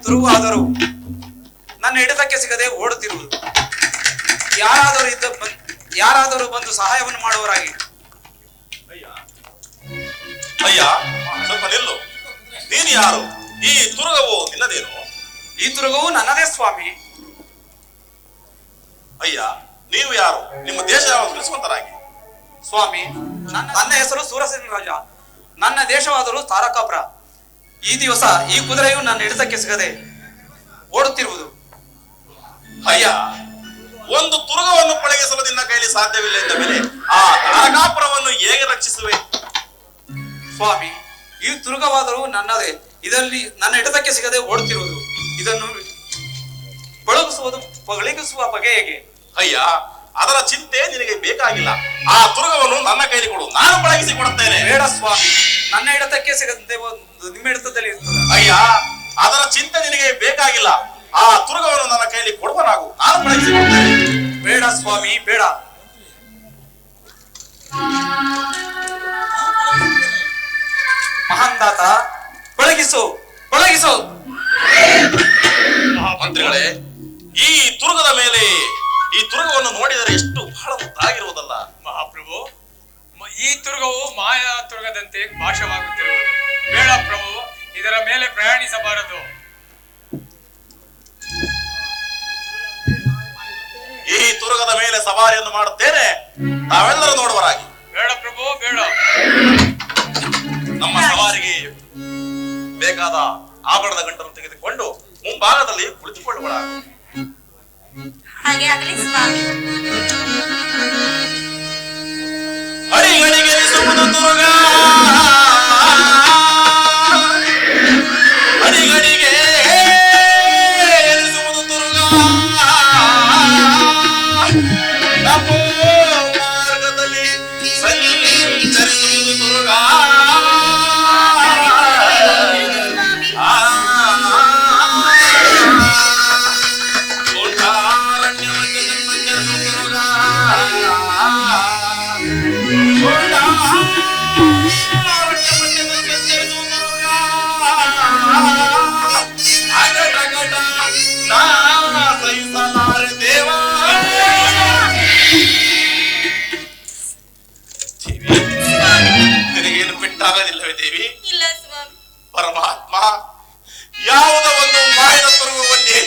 ತುರುವಾದರೂ ನನ್ನ ಹಿಡಿತಕ್ಕೆ ಸಿಗದೆ ಓಡುತ್ತಿರುವುದು. ಯಾರಾದರೂ ಬಂದು ಸಹಾಯವನ್ನು ಮಾಡುವರಾಗಿ. ಅಯ್ಯ, ಸ್ವಲ್ಪ ನಿಲ್ಲು. ನೀನು ಯಾರು? ಈ ತುರುಗವು ನಿನ್ನದೇನು? ಈ ತುರುಗವು ನನ್ನದೇ ಸ್ವಾಮಿ. ಅಯ್ಯ, ನೀವು ಯಾರು? ನಿಮ್ಮ ದೇಶ ಯಾವುದು ತಿಳಿಸುವಂತರಾಗಿ. ಸ್ವಾಮಿ, ನನ್ನ ಹೆಸರು ಸೂರಸೇನ ರಾಜ. ನನ್ನ ದೇಶವಾದರೂ ತಾರಕಾಪುರ. ಈ ದಿವಸ ಈ ಕುದುರೆಯು ನನ್ನ ಹಿಡಿತಕ್ಕೆ ಸಿಗದೆ ಓಡುತ್ತಿರುವುದು. ಅಯ್ಯ, ಒಂದು ತುರುಗವನ್ನು ಪಳಗಿಸಲು ನಿನ್ನ ಕೈಲಿ ಸಾಧ್ಯವಿಲ್ಲ ಎಂದ ಮೇಲೆ ಆ ತಾರಕಾಪುರವನ್ನು ಹೇಗೆ ರಕ್ಷಿಸುವೆ? ಸ್ವಾಮಿ, ಈ ತುರುಗವಾದರೂ ನನ್ನದೇ. ಇದರಲ್ಲಿ ನನ್ನ ಹಿಡಿತಕ್ಕೆ ಸಿಗದೆ ಓಡುತ್ತಿರುವುದು. ಇದನ್ನು ಪಳಗಿಸುವ ಬಗೆ ಹೇಗೆ? ಅಯ್ಯ, ಅದರ ಚಿಂತೆ ನಿನಗೆ ಬೇಕಾಗಿಲ್ಲ. ಆ ತುರುಗವನ್ನು ನನ್ನ ಕೈಲಿ ಕೊಡು, ನಾನು ಪಳಗಿಸಿ ಕೊಡುತ್ತೇನೆ. ಬೇಡ ಸ್ವಾಮಿ, ನನ್ನ ಹಿಡಿತಕ್ಕೆ ಸಿಗದೆ ನಿಮ್ಮ ಹಿಡಿತದಲ್ಲಿ ಇರ್ತದೆ. ಅಯ್ಯ, ಅದರ ಚಿಂತೆ ನಿನಗೆ ಬೇಕಾಗಿಲ್ಲ. ಆ ತುರುಗವನ್ನು ನನ್ನ ಕೈಲಿ ಕೊಡುವನಾಗು, ನಾನು ಪಳಗಿಸಿ ಕೊಡುತ್ತೇನೆ. ಬೇಡ ಸ್ವಾಮಿ, ಬೇಡ. ಮಹಾಂದಾತ, ಪಳಗಿಸು, ಪಳಗಿಸು. ಮಂತ್ರಿಗಳೇ, ಈ ತುರುಗದ ಮೇಲೆ ಈ ತುರುಗವನ್ನು ನೋಡಿದರೆ ಎಷ್ಟು ಬಹಳ ಮುದ್ದಾಗಿರುವುದಲ್ಲ. ಮಹಾಪ್ರಭು, ಈ ತುರುಗವು ಮಾಯಾ ತುರುಗದಂತೆ ಭಾಷವಾಗುತ್ತಿರುವುದು. ಬೇಡ ಪ್ರಭು, ಇದರ ಮೇಲೆ ಪ್ರಯಾಣಿಸಬಾರದು. ಈ ತುರುಗದ ಮೇಲೆ ಸವಾರಿಯನ್ನು ಮಾಡುತ್ತೇನೆ, ನಾವೆಲ್ಲರೂ ನೋಡುವರಾಗಿ. ಬೇಡ ಪ್ರಭು, ಬೇಡ. ನಮ್ಮ ಸವಾರಿಗೆ ಬೇಕಾದ ಆಭರಣದ ಗಂಟನ್ನು ತೆಗೆದುಕೊಂಡು ಮುಂಭಾಗದಲ್ಲಿ ಕುಳಿತುಕೊಳ್ಳುವ. ಹಾಗೆ ಆಗಲಿ ಸ್ವಾಮಿ. ಅಡಿಗಡಿಗೆನಿಸುವುದು ತುರುಗ, ಅಡಿಗಡಿಗೆ ಎನಿಸುವುದು ತುರುಗ. ನಮೋ ಮಾರ್ಗದಲ್ಲಿ ಸಂಚರಿಸುವುದು ತುರುಗ. ನಿನಗೇನು ಬಿಟ್ಟಾಗಲಿಲ್ಲವೇ ದೇವಿ? ಇಲ್ಲ ಸ್ವಾಮಿ. ಪರಮಾತ್ಮ, ಯಾವುದೋ ಒಂದು ಮಾಯದ ತುರುಗವನ್ನೇ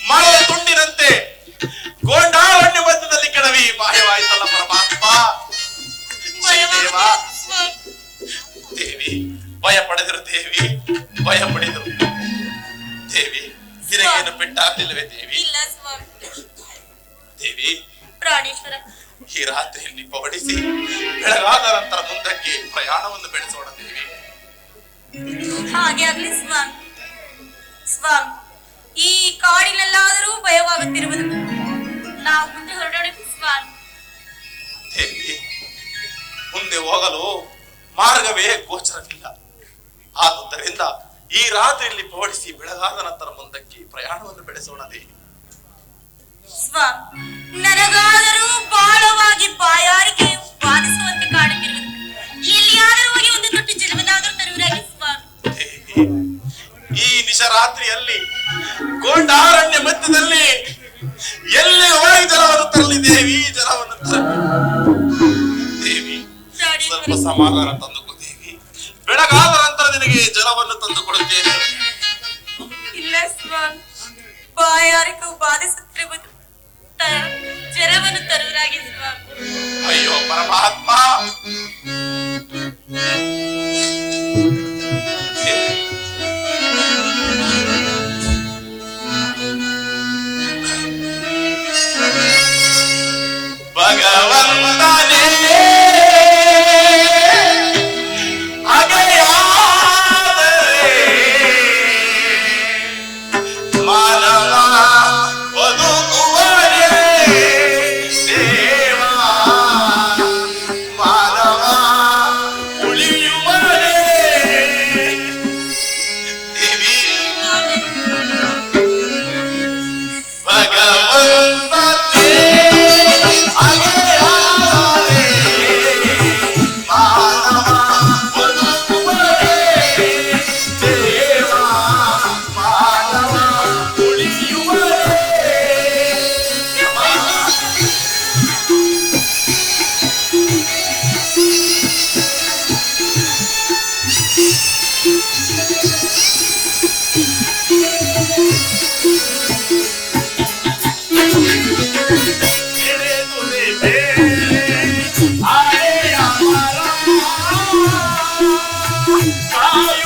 ಮರದ ತುಂಡಿನಂತೆ ಗೋಂಡಾರಣ್ಯ ಮಧ್ಯದಲ್ಲಿ ಕೆಡವಿ ಮಾಯವಾಯಿತಲ್ಲ ಪರಮಾತ್ಮ. ದೇವಿ, ಭಯ ಪಡೆದರು ದೇವಿ, ಭಯ ಪಡೆದರು ದೇವಿ. ನಿನಗೇನು ಬಿಟ್ಟಾಗಲಿಲ್ಲವೇ ದೇವಿ? ಇಲ್ಲ ಸ್ವಾಮಿ. ದೇವಿ, ಪ್ರಾಣೇಶ್ವರ, ಈ ರಾತ್ರಿಯಲ್ಲಿ ಪವಡಿಸಿ ಬೆಳಗಾದ ನಂತರ ಮುಂದಕ್ಕೆ ಪ್ರಯಾಣವನ್ನು ಬೆಳೆಸೋಣ ದೇವಿ. ಹಾಗೆ ಆಗ್ಲಿ ಸ್ವಾಮಿ. ಸ್ವಾಮಿ, ಈ ಕಾಡಿನಲ್ಲಾದರೂ ಭಯವಾಗುತ್ತಿರುವುದು. ನಾವು ಮುಂದೆ ಹೊರಡೋಣ ಸ್ವಾಮಿ. ದೇವಿ, ಮುಂದೆ ಹೋಗಲು ಮಾರ್ಗವೇ ಗೋಚರವಿಲ್ಲ. ಆದುದರಿಂದ ಈ ರಾತ್ರಿಯಲ್ಲಿ ಪವಡಿಸಿ ಬೆಳಗಾದ ನಂತರ ಮುಂದಕ್ಕೆ ಪ್ರಯಾಣವನ್ನು ಬೆಳೆಸೋಣ ದೇವಿ. ಸ್ವಾಮಿ, ನನಗಾದರೂ ಬಾಳವಾಗಿ ಬಾಯಾರಿಕೆ ಬಾಧಿಸುವಂತೆ ಕಾಡುತ್ತಿರುವುದು. ಎಲ್ಲಿಯಾದರೂ ಹೋಗಿ ಒಂದು ತೊಟ್ಟು ಜಲವನ್ನಾದರೂ ತರುವರಾಗಿ ಸ್ವಾಮಿ. ದೇವಿ, ಈ ನಿಶರಾತ್ರಿಯಲ್ಲಿ ಗೋಂಡಾರಣ್ಯ ಮಧ್ಯದಲ್ಲಿ ಎಲ್ಲಿ ಹೋಗಿ ಜಲವನ್ನು ತರಲಿ ದೇವಿ, ಜಲವನ್ನು ದೇವಿ. ಸ್ವಲ್ಪ ಸಮಾಧಾನ ತಂದುಕೊ ದೇವಿ, ಬೆಳಗಾದ ನಂತರ ನಿನಗೆ ಜಲವನ್ನು ತಂದು ಕೊಡುತ್ತೇನೆ. ಇಲ್ಲ ಸ್ವಾಮಿ, ಬಾಯಾರಿಕೆ ಬಾಧಿಸುತ್ತಿರುವುದು. ಜಲವನ್ನು ತರುವರಾಗಿ ಸ್ವಾಮಿ. ಅಯ್ಯೋ ಪರಮಾತ್ಮ, ಭಗವಂತನೇ ಮಾನವ ಬದುಕುವರೇ ದೇವ, ಮಾನವ ಉಳಿಯುವರೇ Yeah.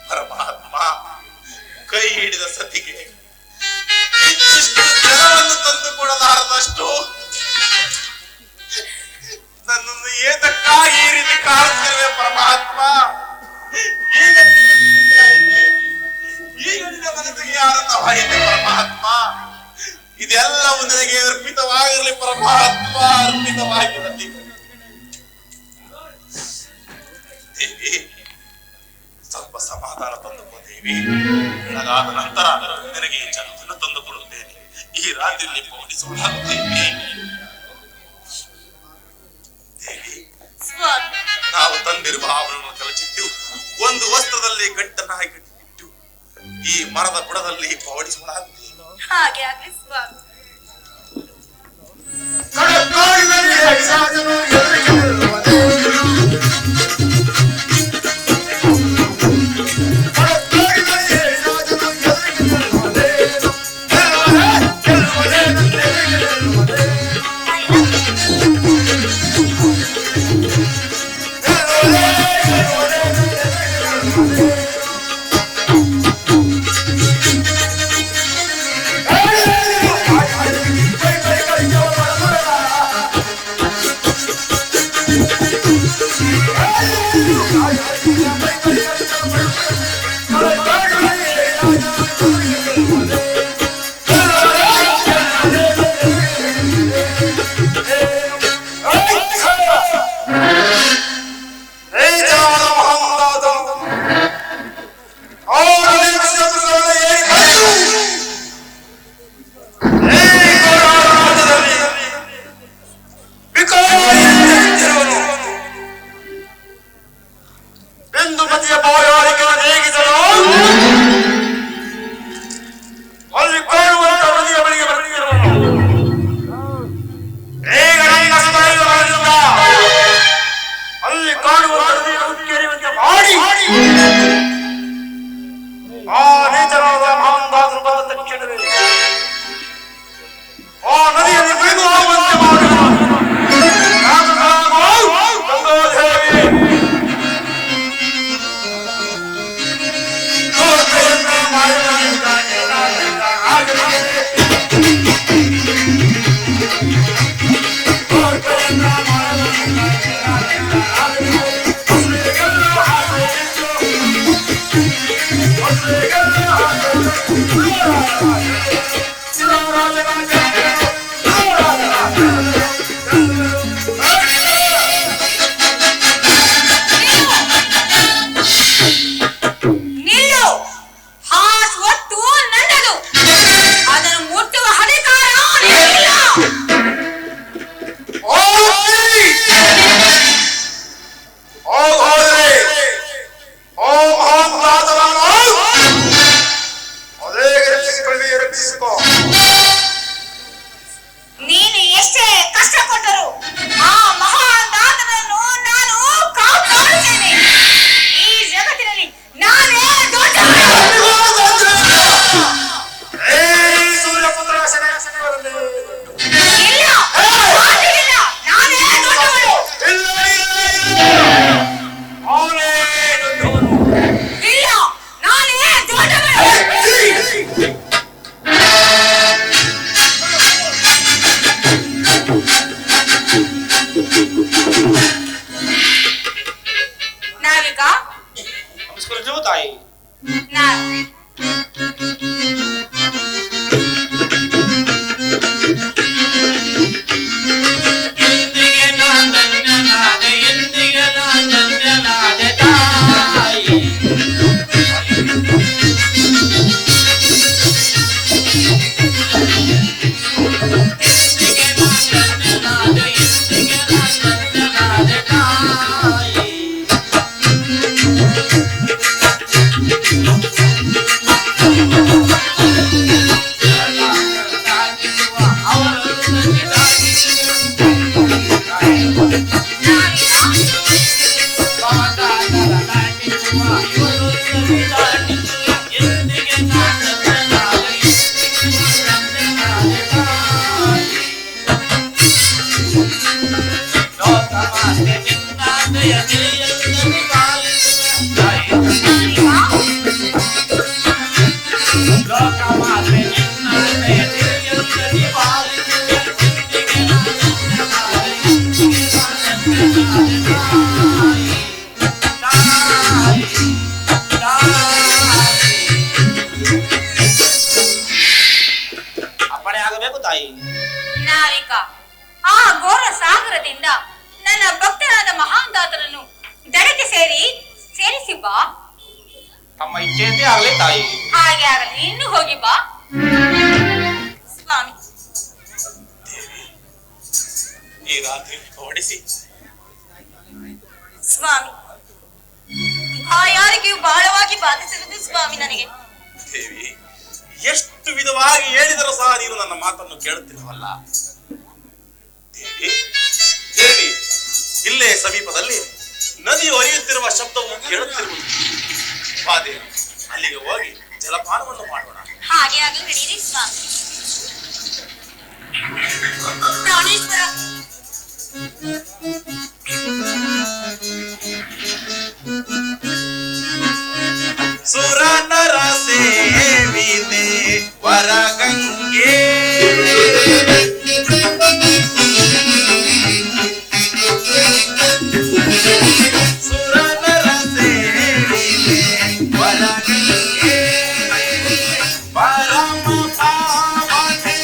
ಪರಮಾತ್ಮ ಕೈ ಹಿಡಿದ ಸತಿಗೆ ಇಷ್ಟು ಜನವನ್ನು ತಂದು ಕೊಡಲಾರದಷ್ಟು ನನ್ನನ್ನು ಏತಕ್ಕಾಗಿ ಈ ರೀತಿ ಕಾಡುತ್ತಿರುವೆ ಪರಮಾತ್ಮ. ಈಗ ನಿನ್ನ ಮನಸ್ಸಿಗೆ ಆನಂದವಾಗಿದೆ ಪರಮಾತ್ಮ. ಇದೆಲ್ಲವೂ ನಿನಗೆ ಅರ್ಪಿತವಾಗಿರಲಿ ಪರಮಾತ್ಮ, ಅರ್ಪಿತವಾಗಿರಲಿ. ದೇವಿ, ಸ್ವಲ್ಪ ಸಮಾಧಾನ ತಂದುಕೋ ದೇವಿ. ಬೆಳಗಾದ ನಂತರ ನಿನಗೆ ಈ ಜನವನ್ನು ತಂದುಕೊಡುತ್ತೇನೆ. ಈ ರಾತ್ರಿಯಲ್ಲಿ ಪೌಡಿಸುವುದಾಗುತ್ತೇವೆ. ದೇವಿ, ನಾವು ತಂದಿರುವ ಆಭರಣವನ್ನು ಕಲಚಿಟ್ಟು ಒಂದು ವಸ್ತ್ರದಲ್ಲಿ ಗಂಟನ್ನಾಗಿ ಕಟ್ಟಿಟ್ಟು ಈ ಮರದ ಬುಡದಲ್ಲಿ ಪೌಡಿಸುವುದಾಗುತ್ತೇವೆ. ಹಾಗೆ ಆಗ್ಲಿ ಸ್ವಾಮಿ. ಅಪ್ಪಣೆ ಆಗಬೇಕು ತಾಯಿ. ನಾವಿಕ ಆ ಘೋರ ಸಾಗರದಿಂದ ನನ್ನ ಭಕ್ತರಾದ ಮಹಾಂದಾತರನ್ನು ದಡಕ್ಕೆ ಸೇರಿಸಿ ಬಾ. ತಮ್ಮ ಇಚ್ಛೆಯಂತೆ ಆಗಲಿ ತಾಯಿ. ಹಾಗೆ ಆಗಲಿ, ಇನ್ನು ಹೋಗಿ ಬಾ ಸ್ವಾಮಿ. ಈ ರಾತ್ರಿ ಹೊಡಿಸಿ ಸ್ವಾಮಿ, ಬಾಯಾರಿಕೆಯು ಬಹಳವಾಗಿ ಬಾಧಿಸಿರುವುದು ಸ್ವಾಮಿ ನನಗೆ. ದೇವಿ, ಎಷ್ಟು ವಿಧವಾಗಿ ಹೇಳಿದರೂ ಸಹ ನೀನು ನನ್ನ ಮಾತನ್ನು ಕೇಳುತ್ತಿರುವಲ್ಲ. ದೇವಿ ದೇವಿ, ಇಲ್ಲೇ ಸಮೀಪದಲ್ಲಿ ನದಿ ಹರಿಯುತ್ತಿರುವ ಶಬ್ದವು ಕೇಳುತ್ತಿರುವುದು. ಬಾ ದೇವಿ, ಅಲ್ಲಿಗೆ ಹೋಗಿ ಜಲಪಾನವನ್ನು ಮಾಡೋಣ. ಹಾಗೆ ಆಗಲಿ, ನಡೀರಿ ಸ್ವಾಮಿ. ಪ್ರಾಣೇಶ್ವರ, ಸುರನರ ಸೇವಿದೆ ವರಗಂಗೆ, ಸುರನರ ಸೇವಿದೆ ವರಗಂಗೆ, ಪರಮ ಪಾವನೆ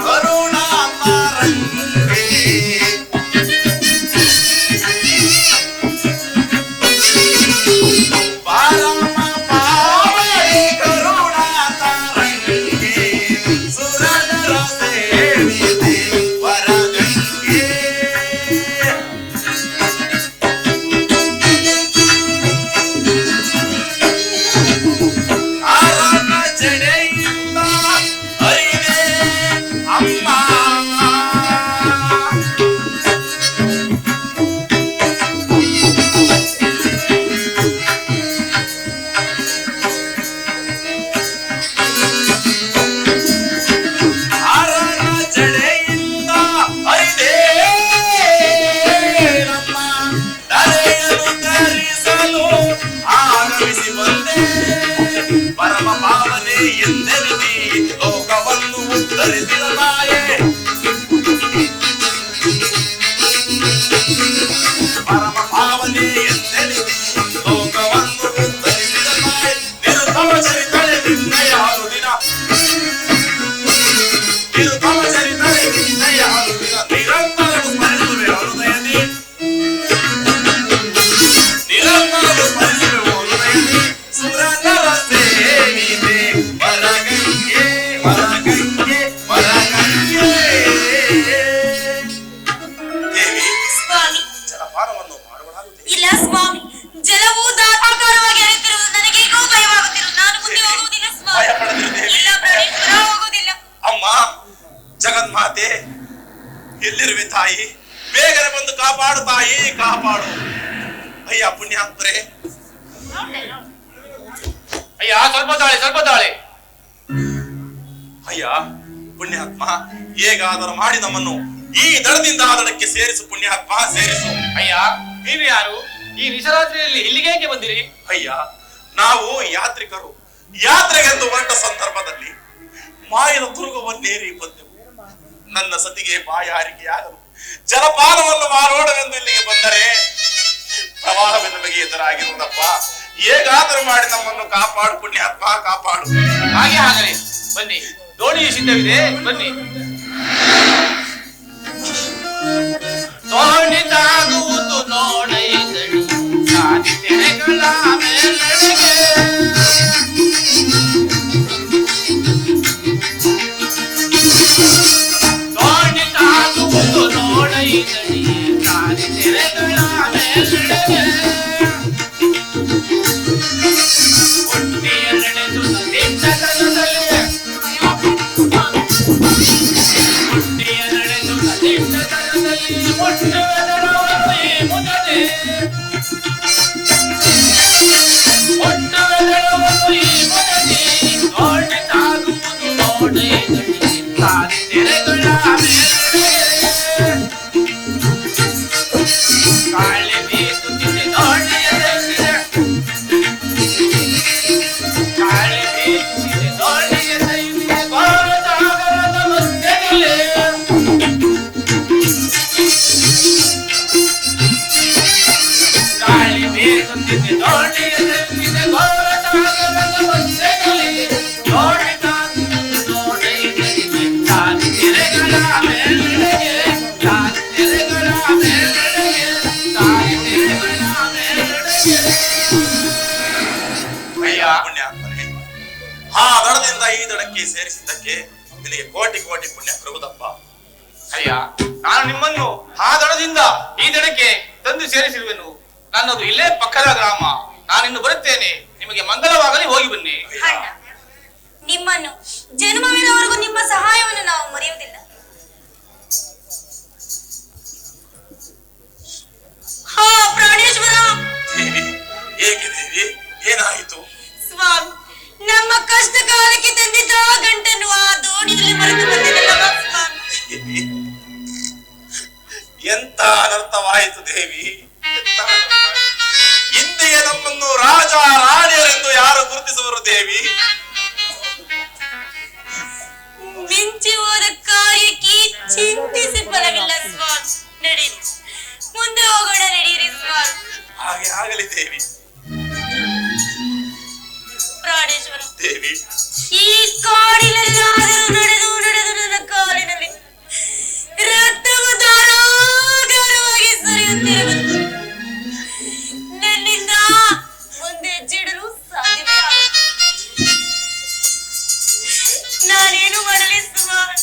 ಕರುಣಾತರಂಗೆ, ಪರಮ ಪಾವನೆ ಕರುಣಾತರಂಗೆ, ಸುರನರ ಸೇವಿದೆ ವರಗಂಗೆ. ಅರನ ಜಡೆಯಿಂದ ಹರಿದೆ ಅಮ್ಮ, ಅರನ ಜಡೆಯಿಂದ ಹರಿದೆ ನಮ್ಮ, ತಲೆಯನ್ನು ಧರಿಸಲು ಆಗಮಿಸಿ ಬಂದೆ. ಪರಮ ಪಾವನೆ ಎಂದೆನಿಸಿ ಲೋಕವನ್ನು ಉದ್ಧರಿಸಿದ ತಾಯೇ, ಪರಮ ಪಾವನೆ ಎಂದೆನಿಸಿ ಲೋಕವನ್ನು ಉದ್ಧರಿಸಿದ ತಾಯೇ, ನಿರುತ್ತಮ ಚರಿತಳೆ ನಿನ್ನಯ ದಿನ, ನಿರುತ್ತಮ ಚರಿತಳೆ ನಿನ್ನಯ ದಿನ, ನಿರಂತರ ಸ್ಮರಿಸುವೆ ಹೃದಯದಿ, ನಿರಂತರ ಸ್ಮರಿಸುವೆ ಹೃದಯದಿ, ಸುರನರ ಸೇವಿದೆ ವರಗಂಗೆ, ವರಗಂಗೆ, ವರಗಂಗೆ. ದೇವಿ, ಸ್ವಾಮಿ. ಜಲಪಾನವನ್ನು ಮಾಡುವುದಾಗುತ್ತದೆ. ಇಲ್ಲ ಸ್ವಾಮಿ, ಜಲವು ದಾತಾಕಾರವಾಗಿ ಹರಿಯುತ್ತಿರುವುದು ನನಗೇಗೋ ಭಯವಾಗುತ್ತಿರುವುದು. ನಾನು ಮುಂದೆ ಹೋಗುವುದಿಲ್ಲ ಸ್ವಾಮಿ. ಭಯ ಪಡದಿರು ದೇವಿ. ಇಲ್ಲ ಪ್ರಾಣೇಶ್ವರ, ಹೋಗುವುದಿಲ್ಲ. ಅಮ್ಮ ಜಗನ್ಮಾತೆ, ಎಲ್ಲಿರುವೆ ತಾಯಿ? ಬೇಗನೆ ಬಂದು ಕಾಪಾಡು ತಾಯಿ, ಕಾಪಾಡು. ಅಯ್ಯ ಪುಣ್ಯಾತ್ಮರೇ, ಅಯ್ಯ ಸ್ವಲ್ಪ ತಾಳೆ. ಅಯ್ಯ ಪುಣ್ಯಾತ್ಮ, ಹೇಗಾದರೂ ಮಾಡಿ ನಮ್ಮನ್ನು ಈ ದಡದಿಂದ ಆ ದಡಕ್ಕೆ ಸೇರಿಸು ಪುಣ್ಯಾತ್ಮ, ಸೇರಿಸು. ಅಯ್ಯ, ನೀವು ಯಾರು? ಈ ನಿಶರಾತ್ರಿಯಲ್ಲಿ ಇಲ್ಲಿಗೆ ಬಂದಿರಿ? ಅಯ್ಯ, ನಾವು ಯಾತ್ರಿಕರು. ಯಾತ್ರೆಗೆಂದು ಹೊರಟ ಸಂದರ್ಭದಲ್ಲಿ ಮಾಯದ ತುರುಗವನ್ನೇರಿ ಬಂದೆವು. ನನ್ನ ಸತಿಗೆ ಬಾಯಾರಿಕೆಯಾಗಲು ಜಲಪಾನವನ್ನು ಮಾಡೋಣವೆಂದು ಇಲ್ಲಿಗೆ ಬಂದರೆ ಪ್ರವಾಹವೇ ನಮಗೆ ಎದುರಾಗಿರುವುದಪ್ಪ. ಹೇಗಾದರೂ ಮಾಡಿ ನಮ್ಮನ್ನು ಕಾಪಾಡು ಪುಣ್ಯಾತ್ಮ, ಕಾಪಾಡು. ಹಾಗೆ ಆಗಲಿ, ಬನ್ನಿ. ದೋಣಿಯು ಸಿದ್ಧವಿದೆ, ಬನ್ನಿ. ದೋಣಿದಾಗುವುದು ನೋಡೈದಡಿ ಸಾಧಿತೆಗಳ ಮೇಲೆಡೆಗೆ, ದೋಣಿದಾಗುವುದು ನೋಡೈದಡಿ ಸಾಧಿತೆಗಳ ಮೇಲೆಡೆಗೆ, ಒಟ್ಟಿಯ ನಡೆದು ನದಿಯ ಕರದಲ್ಲಿ, ಒಟ್ಟಿಯ ನಡೆದು ನದಿಯ ಕರದಲ್ಲಿ, ಒಟ್ಟು ತಂದಿದ್ದೆ ದೋಣಿಯಲ್ಲಿದೆ ಗೋರಟಾಗದ ಒಂದೆಗಲಿ ದೋಣಿ ತಂದು ದೋಣಿಗೆ ತಾನಿ ತೆರೆಗಳ ಮೇಲೆಡೆಗೆ ತಾನಿ ತೆರೆಗಳ ಮೇಲೆಡೆಗೆ ತಾನಿ ತೆರೆಗಳ ಮೇಲೆಡೆಗೆ. ಅಯ್ಯ ಪುಣ್ಯಾತ್ಮನೇ, ಆ ದಡದಿಂದ ಈ ದಡಕ್ಕೆ ಸೇರಿಸಿದ್ದಕ್ಕೆ ನಿನಗೆ ಕೋಟಿ ಕೋಟಿ ಪುಣ್ಯ ಪ್ರಭುದಪ್ಪ. ಅಯ್ಯ, ನಾನು ನಿಮ್ಮನ್ನು ಆ ದಡದಿಂದ ಈ ದಡಕ್ಕೆ ತಂದು ಸೇರಿಸಿರುವೆನು. ನನ್ನದು ಇಲ್ಲೇ ಪಕ್ಕದ ಗ್ರಾಮ. ನಾನಿನ್ನು ಬರುತ್ತೇನೆ. ನಿಮಗೆ ಮಂಗಲವಾಗಲಿ, ಹೋಗಿ ಬನ್ನಿ. ಅಣ್ಣ, ನಿಮ್ಮನ್ನು ಜನ್ಮವಿನವರೆಗೂ ನಿಮ್ಮ ಸಹಾಯವನ್ನು ನಾವು ಮರೆಯುವುದಿಲ್ಲ. ಹಾ ಪ್ರಾಣೇಶ್ವರ. ದೇವಿ, ಏಕೆ ದೇವಿ, ಏನಾಯಿತು? ಸ್ವಾಮಿ, ನಮ್ಮ ಕಷ್ಟ ಕಾಲಕ್ಕೆ ತಂದಿದ್ದ ಗಂಟನ್ನು ಆ ದೋಣಿಯಲ್ಲಿ ಮರೆತು ಬಂದಿದ್ದಲ್ಲ ಸ್ವಾಮಿ. ಎಂತ ಅನರ್ಥವಾಯಿತು ದೇವಿ, ಎಂತ ಅನರ್ಥ. ಹಿಂದೆಯೇ ನಮ್ಮನ್ನು ರಾಜ ರಾಣಿಯರೆಂದು ಯಾರು ಗುರುತಿಸುವರು ದೇವಿ? ಮಿಂಚಿ ಹೋದ ಕಾರ್ಯಕ್ಕೆ ಚಿಂತಿಸಿ ಫಲವಿಲ್ಲ ಸ್ವಾಮಿ. ನಡೀರಿ, ಮುಂದೆ ಹೋಗೋಣ, ನಡೀರಿ ಸ್ವಾಮಿ. ಹಾಗೆ ಆಗಲಿ ದೇವಿ. ಪ್ರಾಣೇಶ್ವರ ದೇವಿ, ಈ ಕಾಡಿನಲ್ಲಾದರೂ ನಡೆದು ನಡೆದು ನನ್ನ ಕಾಲಿನಲ್ಲಿ ರಕ್ತವು ಧಾರಾಕಾರವಾಗಿ ಸುರಿಯುತ್ತಿರುವುದು. ನನ್ನಿಂದ ಮುಂದೆ ಹೆಜ್ಜೆಯಿಡಲು ಸಾಧ್ಯವೇ ಆಗುತ್ತಿಲ್ಲ. ನಾನೇನು ಮಾಡಲಿ ಸುಮಾರು?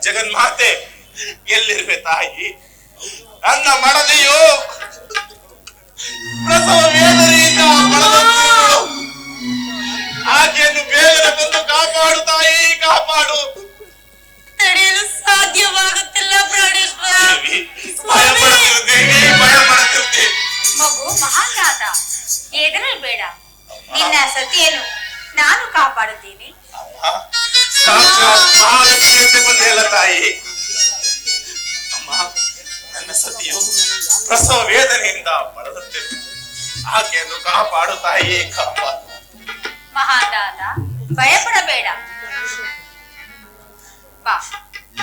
ಜಗನ್ಮಾತೆ ಎಲ್ಲಿರುವೆ ತಾಯಿ? ನನ್ನ ಮಡದಿಯು ಪ್ರಸವ ವೇದನೆಯಿಂದ ಬಳಲುತ್ತಿರುವಳು. ಆಕೆಯನ್ನು ಬೇಗನೆ ಬಂದು ಕಾಪಾಡು ತಾಯಿ, ಕಾಪಾಡು. ತಡೆಯಲು ಸಾಧ್ಯವಾಗುತ್ತಿಲ್ಲ ಪ್ರಾಣೇಶ್ವರ. ಭಯ ಪಡುತ್ತಿರುತ್ತೇನೆ, ಭಯ ಪಡುತ್ತಿರುತ್ತೇನೆ. ಮಗು ಮಹಾಂಗಾತ, ಹೆದರಬೇಡ. ನಿನ್ನ ಸತಿಯನ್ನು ನಾನು ಕಾಪಾಡುತ್ತೇನೆ. ಸಾಕ್ಷಾತ್ ಮಹಾಲಕ್ಷ್ಮಿಯಂತೆ ಬಂದೆಯಲ್ಲ ತಾಯಿ. ಅಮ್ಮ, ನನ್ನ ಸತಿಯು ಪ್ರಸವ ವೇದನೆಯಿಂದ ಬಳಲುತ್ತಿರುವೆ. ಆಕೆಯನ್ನು ಕಾಪಾಡು ತಾಯಿ, ಕಾಪಾಡು. ಮಹಾಂಗಾತ, ಭಯಪಡಬೇಡ. ಬಾ,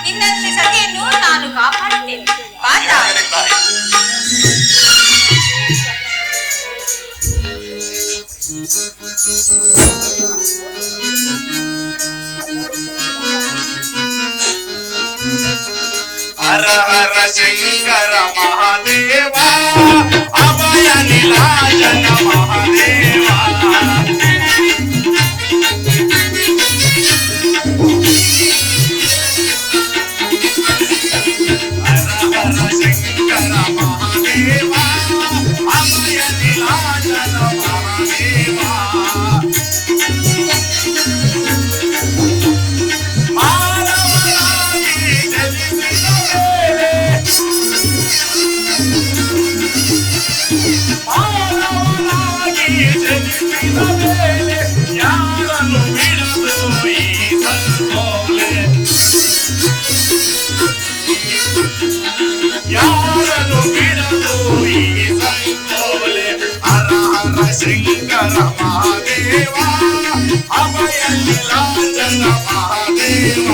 ನಿನ್ನ ಸತಿಯನ್ನು ನಾನು ಕಾಪಾಡುತ್ತೇನೆ. ಬಾ ತಾಯಿ. ಹರ ಹರ ಶಂಕರ ಮಹಾದೇವ, ಅಭಯ ನೀಲಾಜನ ಮಹಾದೇವ. ಹರ ಹರ ಶಂಕರ ಮಹಾದೇವ, ಅಭಯ ನೀಲಾಜನ ಮಹಾದೇವ. ಮಾನವನಾಗಿ ಜನಿಸಿದ ಮೇಲೆ ಯಾರನ್ನು ಬಿಡಲು ಈ ಸಂಕೋಲೆ ಹರ ಹರ ಶಂಕರ ಮಹಾದೇವ ಅಭಯ ನೀಲಾಂಜನ ಮಹಾದೇವ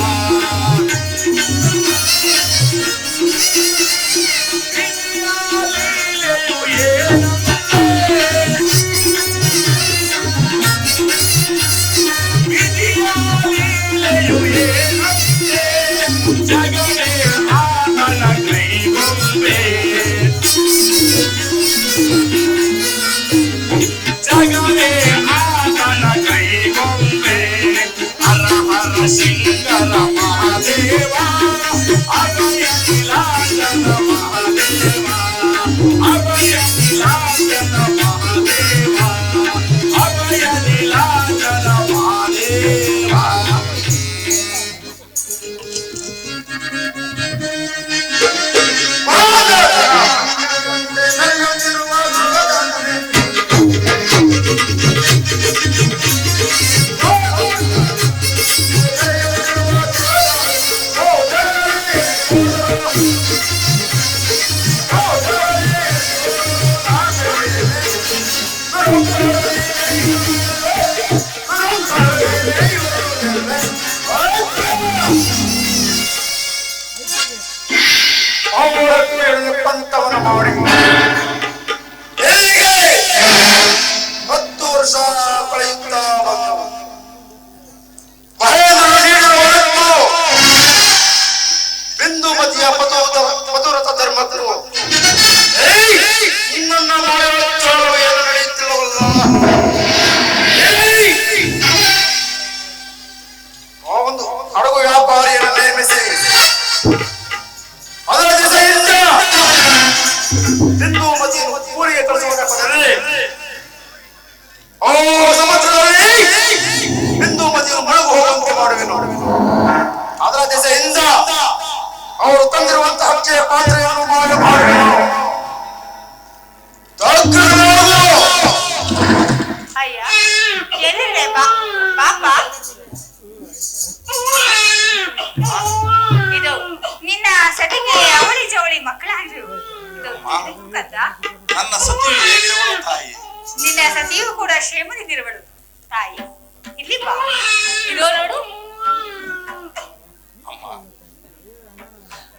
ಜಗವೇ ಆತನ ಕೈಗೊಂಬೆ ಜಗವೇ ಆತನ ಕೈಗೊಂಬೆ ಹರ ಹರ ಶಂಕರ ಮಹಾದೇವ ಅಭಯ ನೀಲಾಂಜನ ಮಹಾದೇವ ಅಭಯ ನೀಲಾಂಜನ ಮಹಾದೇವ ಅಭಯ ನೀಲಾಂಜನ ಮಹಾದೇವ ಪಂಥವನ್ನು ಮಾಡಿ ಎಲ್ಲಿಗೆ 10 ವರ್ಷ ಕಳೆಯುತ್ತಾ ಬಂದವು. ಬಿಂದುಮತಿಯ ಮಧುರಥ ಧರ್ಮಕ್ಕೂ ಇನ್ನೊಂದ ಏನು ನಡೆಯುತ್ತಿಲ್ಲವಲ್ಲ. ಆ ಒಂದು ಹಡಗು ವ್ಯಾಪಾರಿಯನ್ನು ನೇಮಿಸಿ ಅದರ ದಿಸೆಯಿಂದ ಬಿಂದುಮತಿಯನ್ನು ಊರಿಗೆ ಕಳಿಸಬೇಕಾದರೆ ಸಮುದ್ರದಲ್ಲಿ ಬಿಂದುಮತಿಯನ್ನು ಮುಳುಗು ಹೋಗುವಂತೆ ಮಾಡುವೆನು. ಅದರ ದಿಸೆಯಿಂದ ಅವರು ತಂದಿರುವಂತಹ ಅಕ್ಷಯ ಪಾತ್ರೆಯನ್ನು ಮಾಡುವೆನು. ಅಯ್ಯ ಎಲ್ಲಿದೆ ಪಾಪ ಇದು ನಿನ್ನ ಸತಿಗೆ ಅವಳಿ ಜವಳಿ ಮಕ್ಕಳಾದ್ರು ಕದ್ದ. ನನ್ನ ಸತಿಯು ಹೇಗಿರುವಳು ತಾಯಿ? ನಿನ್ನ ಸತಿಯು ಕೂಡ ಶ್ರೀಮಂತಿರುವಳು ತಾಯಿ. ಇಲ್ಲಿ ಬಾ, ಇದೋ ನೋಡು. ಅಮ್ಮ,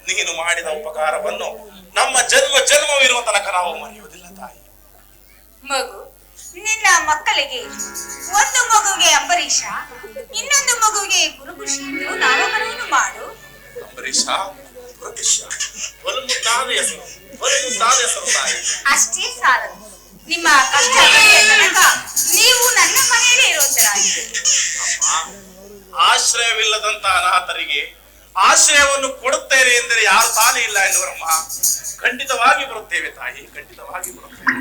ನೀನು ಮಾಡಿದ ಉಪಕಾರವನ್ನು ನಮ್ಮ ಜನ್ಮವಿರುವ ತನಕ ನಾವು ಮರೆಯುವುದಿಲ್ಲ ತಾಯಿ. ಮಗು, ನಿನ್ನ ಮಕ್ಕಳಿಗೆ ಒಂದು ಮಗುವಿಗೆ ಅಂಬರೀಷ, ಇನ್ನೊಂದು ಮಗುವಿಗೆ ಗುರುಖುಷಿ ಎಂದು ನಾಮಕರಣವನ್ನು ಮಾಡು. ಅಂಬರೀಷ, ಗುರುಖುಷ, ಒಲಮುದ್ದಾದ ಹೆಸರು ತಾಯಿ. ಅಷ್ಟೇ ಸಾಲದು. ನಿಮ್ಮ ಕಷ್ಟ ಕಡೆಯ ತನಕ ನೀವು ನನ್ನ ಮನೆಯಲ್ಲೇ ಇರುವಂತರಾಗಿ. ಆಶ್ರಯವಿಲ್ಲದಂತ ಅನಾಥರಿಗೆ ಆಶ್ರಯವನ್ನು ಕೊಡುತ್ತೇನೆ ಎಂದರೆ ಯಾರು ತಾನೇ ಇಲ್ಲ ಎನ್ನುವರಮ್ಮ. ಖಂಡಿತವಾಗಿ ಬರುತ್ತೇವೆ ತಾಯಿ, ಖಂಡಿತವಾಗಿ ಬರುತ್ತೇವೆ.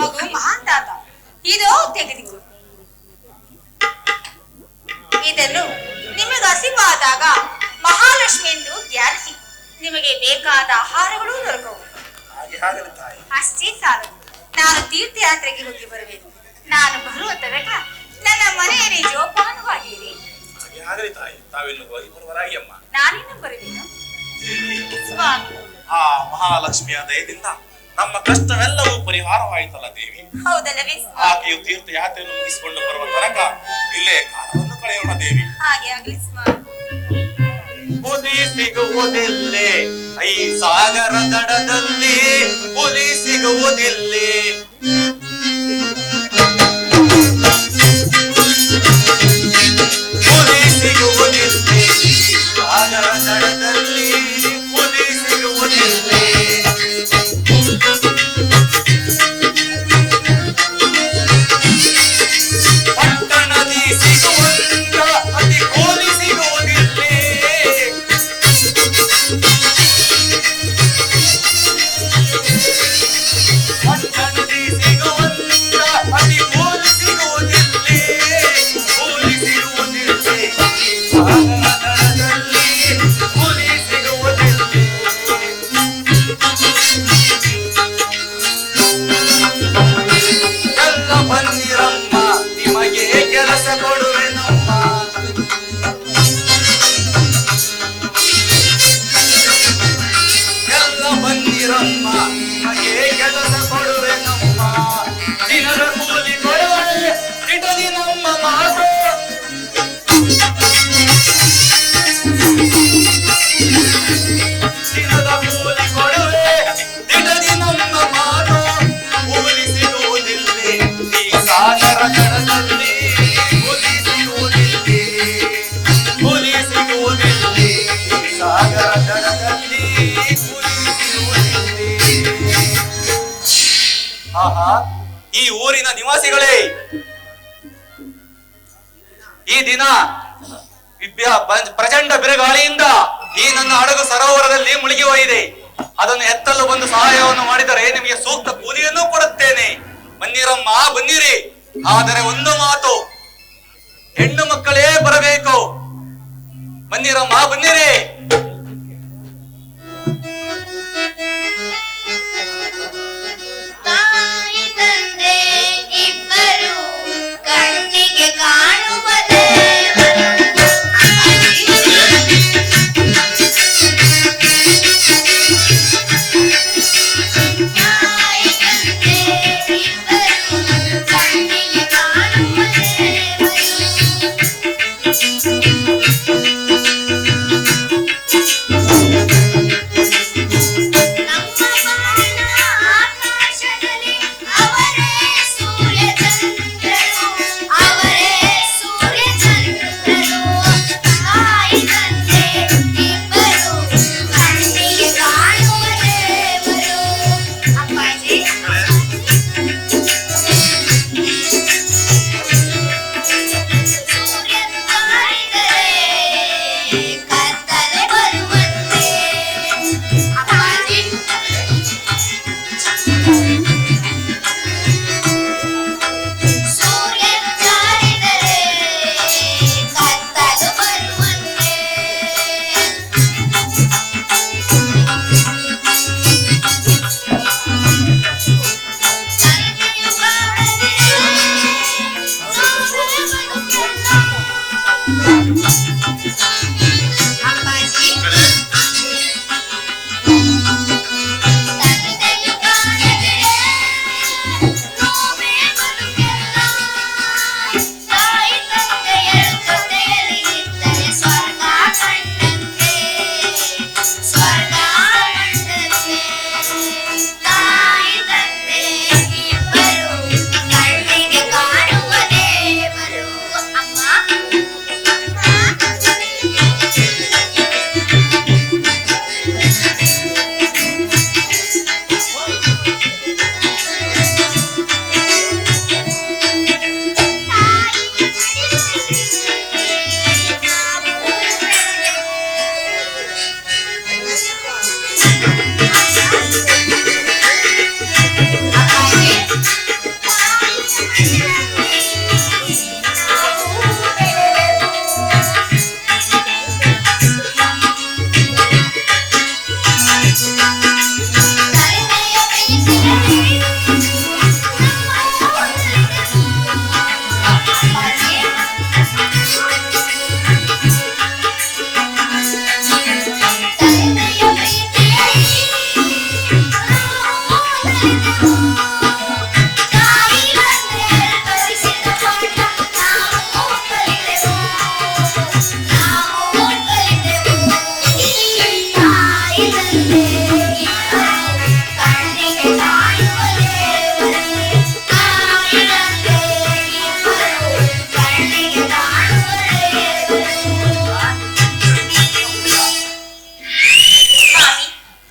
ಮಗು ಮಹಾನ್ ತಾತ, ಇದೋ ತೆಗೆದುಕೊ. ಇದನ್ನು ನಿಮಗೆ ಹಸಿವಾದಾಗ ಮಹಾಲಕ್ಷ್ಮಿ ಎಂದು ಧ್ಯಾನಿಸಿ. ನಿಮಗೆ ಬೇಕಾದ ಆಹಾರಗಳು ದೊರಕವು. ಅಷ್ಟೇ ಸಾಲದು. ನಾನು ತೀರ್ಥಯಾತ್ರೆಗೆ ಹೋಗಿ ಬರುವೆನು. ನಾನು ಬರುವ ತನಕ ನನ್ನ ಮನೆಯಲ್ಲಿ ಜೋಪಾನವಾಗಿರಿ. ನಾನಿನ್ನು ಬರುವೆನು ಸ್ವಾಮಿ. ಆ ಮಹಾಲಕ್ಷ್ಮಿಯ ದಯದಿಂದ ನಮ್ಮ ಕಷ್ಟವೆಲ್ಲವೂ ಪರಿಹಾರವಾಯಿತಲ್ಲ ದೇವಿ. ಹೌದಲ್ಲವೇ? ಆಕೆಯು ತೀರ್ಥಯಾತ್ರೆಯನ್ನು ಮುಗಿಸಿಕೊಂಡು ಬರುವ ತನಕ ಇಲ್ಲೇ ಕಾಲವನ್ನು ಕಳೆಯೋಣ ದೇವಿ. ಹಾಗೆ ಆಗಲಿ ಸ್ವಾಮಿ. ಹುಲಿ ಸಿಗುವುದಿಲ್ಲೇ ಐ ಸಾಗರ ದಡದಲ್ಲಿ, ಹುಲಿ ಸಿಗುವುದಿಲ್ಲೇ. ಹುಲಿ ಸಿಗುವುದಿಲ್ಲೇ ಸಾಗರ ದಡದಲ್ಲಿ, ಹುಲಿ ಸಿಗುವುದಿಲ್ಲೇ. ಪಟ್ಟಣದಿ ಸಿಗುವಂತ ಅತಿ ಕೋಲಿ ಸಿಗುವುದಿಲ್ಲೇ. ಪಟ್ಟಣದಿ ಸಿಗುವಂತ ಅತಿ ಕೋಲಿ ಸಿಗುವುದಿಲ್ಲೇ. ಕೋಲಿ ಸಿಗುವುದಿಲ್ಲೇ ಸಾಗರ ದಡದಲ್ಲಿ. ಈ ಊರಿನ ನಿವಾಸಿಗಳೇ, ಈ ದಿನ ಪ್ರಚಂಡ ಬಿರುಗಾಳಿಯಿಂದ ಈ ನನ್ನ ಹಡಗು ಸರೋವರದಲ್ಲಿ ಮುಳುಗಿ ಹೋಗಿದೆ. ಅದನ್ನು ಎತ್ತಲು ಬಂದು ಸಹಾಯವನ್ನು ಮಾಡಿದರೆ ನಿಮಗೆ ಸೂಕ್ತ ಕೂಲಿಯನ್ನು ಕೊಡುತ್ತೇನೆ. ಬನ್ನಿರಮ್ಮ, ಬನ್ನಿರಿ. ಆದರೆ ಒಂದು ಮಾತು, ಹೆಣ್ಣು ಮಕ್ಕಳೇ ಬರಬೇಕು. ಬನ್ನಿರಮ್ಮ, ಬನ್ನಿರಿ. ತಾಯಿ ತಂದೆ ಇಬ್ಬರು ಕಣ್ಣಿಗೆ ಕಾಣುವ ದೇವರು. ತಾಯಿ ತಂದೆ ಇಬ್ಬರು ಕಣ್ಣಿಗೆ ಕಾಣುವ ಆಕಾಶದಲ್ಲಿ ಅವರೇ ಸೂರ್ಯ ಚಂದ್ರರು, ಅವರೇ ಸೂರ್ಯ ಚಂದ್ರರು. ತಾಯಿ ತಂದೆ ಇಬ್ಬರು ಕಣ್ಣಿಗೆ ಕಾಣುವ ದೇವರು. ಅಪ್ಪಾಜಿ ಸೂರ್ಯ ಕಾಣಿದರೆ ಕತ್ತಲೆ ಬರುವಂತೆ. ಅಪ್ಪಾಜಿ ಸೂರ್ಯನು ಜಾರಿದರೆ ಕತ್ತಲು ಬರುವಂತೆ. ತಂದೆಯು ಕಾಣದಿರೆ ಸೂರ್ಯನ ಬದುಕೆಲ್ಲ. ಅಪ್ಪಾಜಿ ತಂದೆಯು ಕಾಣದಿರೆ ನೋವೇ ಬದುಕೆಲ್ಲ. ತಾಯಿ ತಂದೆಯರ ಜೊತೆಯಲ್ಲಿ ಇದ್ದರೆ ಸ್ವರ್ಗ ಕಂಡಂತೆ, ಸ್ವರ್ಗ ಕಂಡಂತೆ. ತಾಯಿ ತಂದೆ ಇಬ್ಬರು ಕಣ್ಣಿಗೆ ಕಾಣುವ ದೇವರು. ಅಮ್ಮ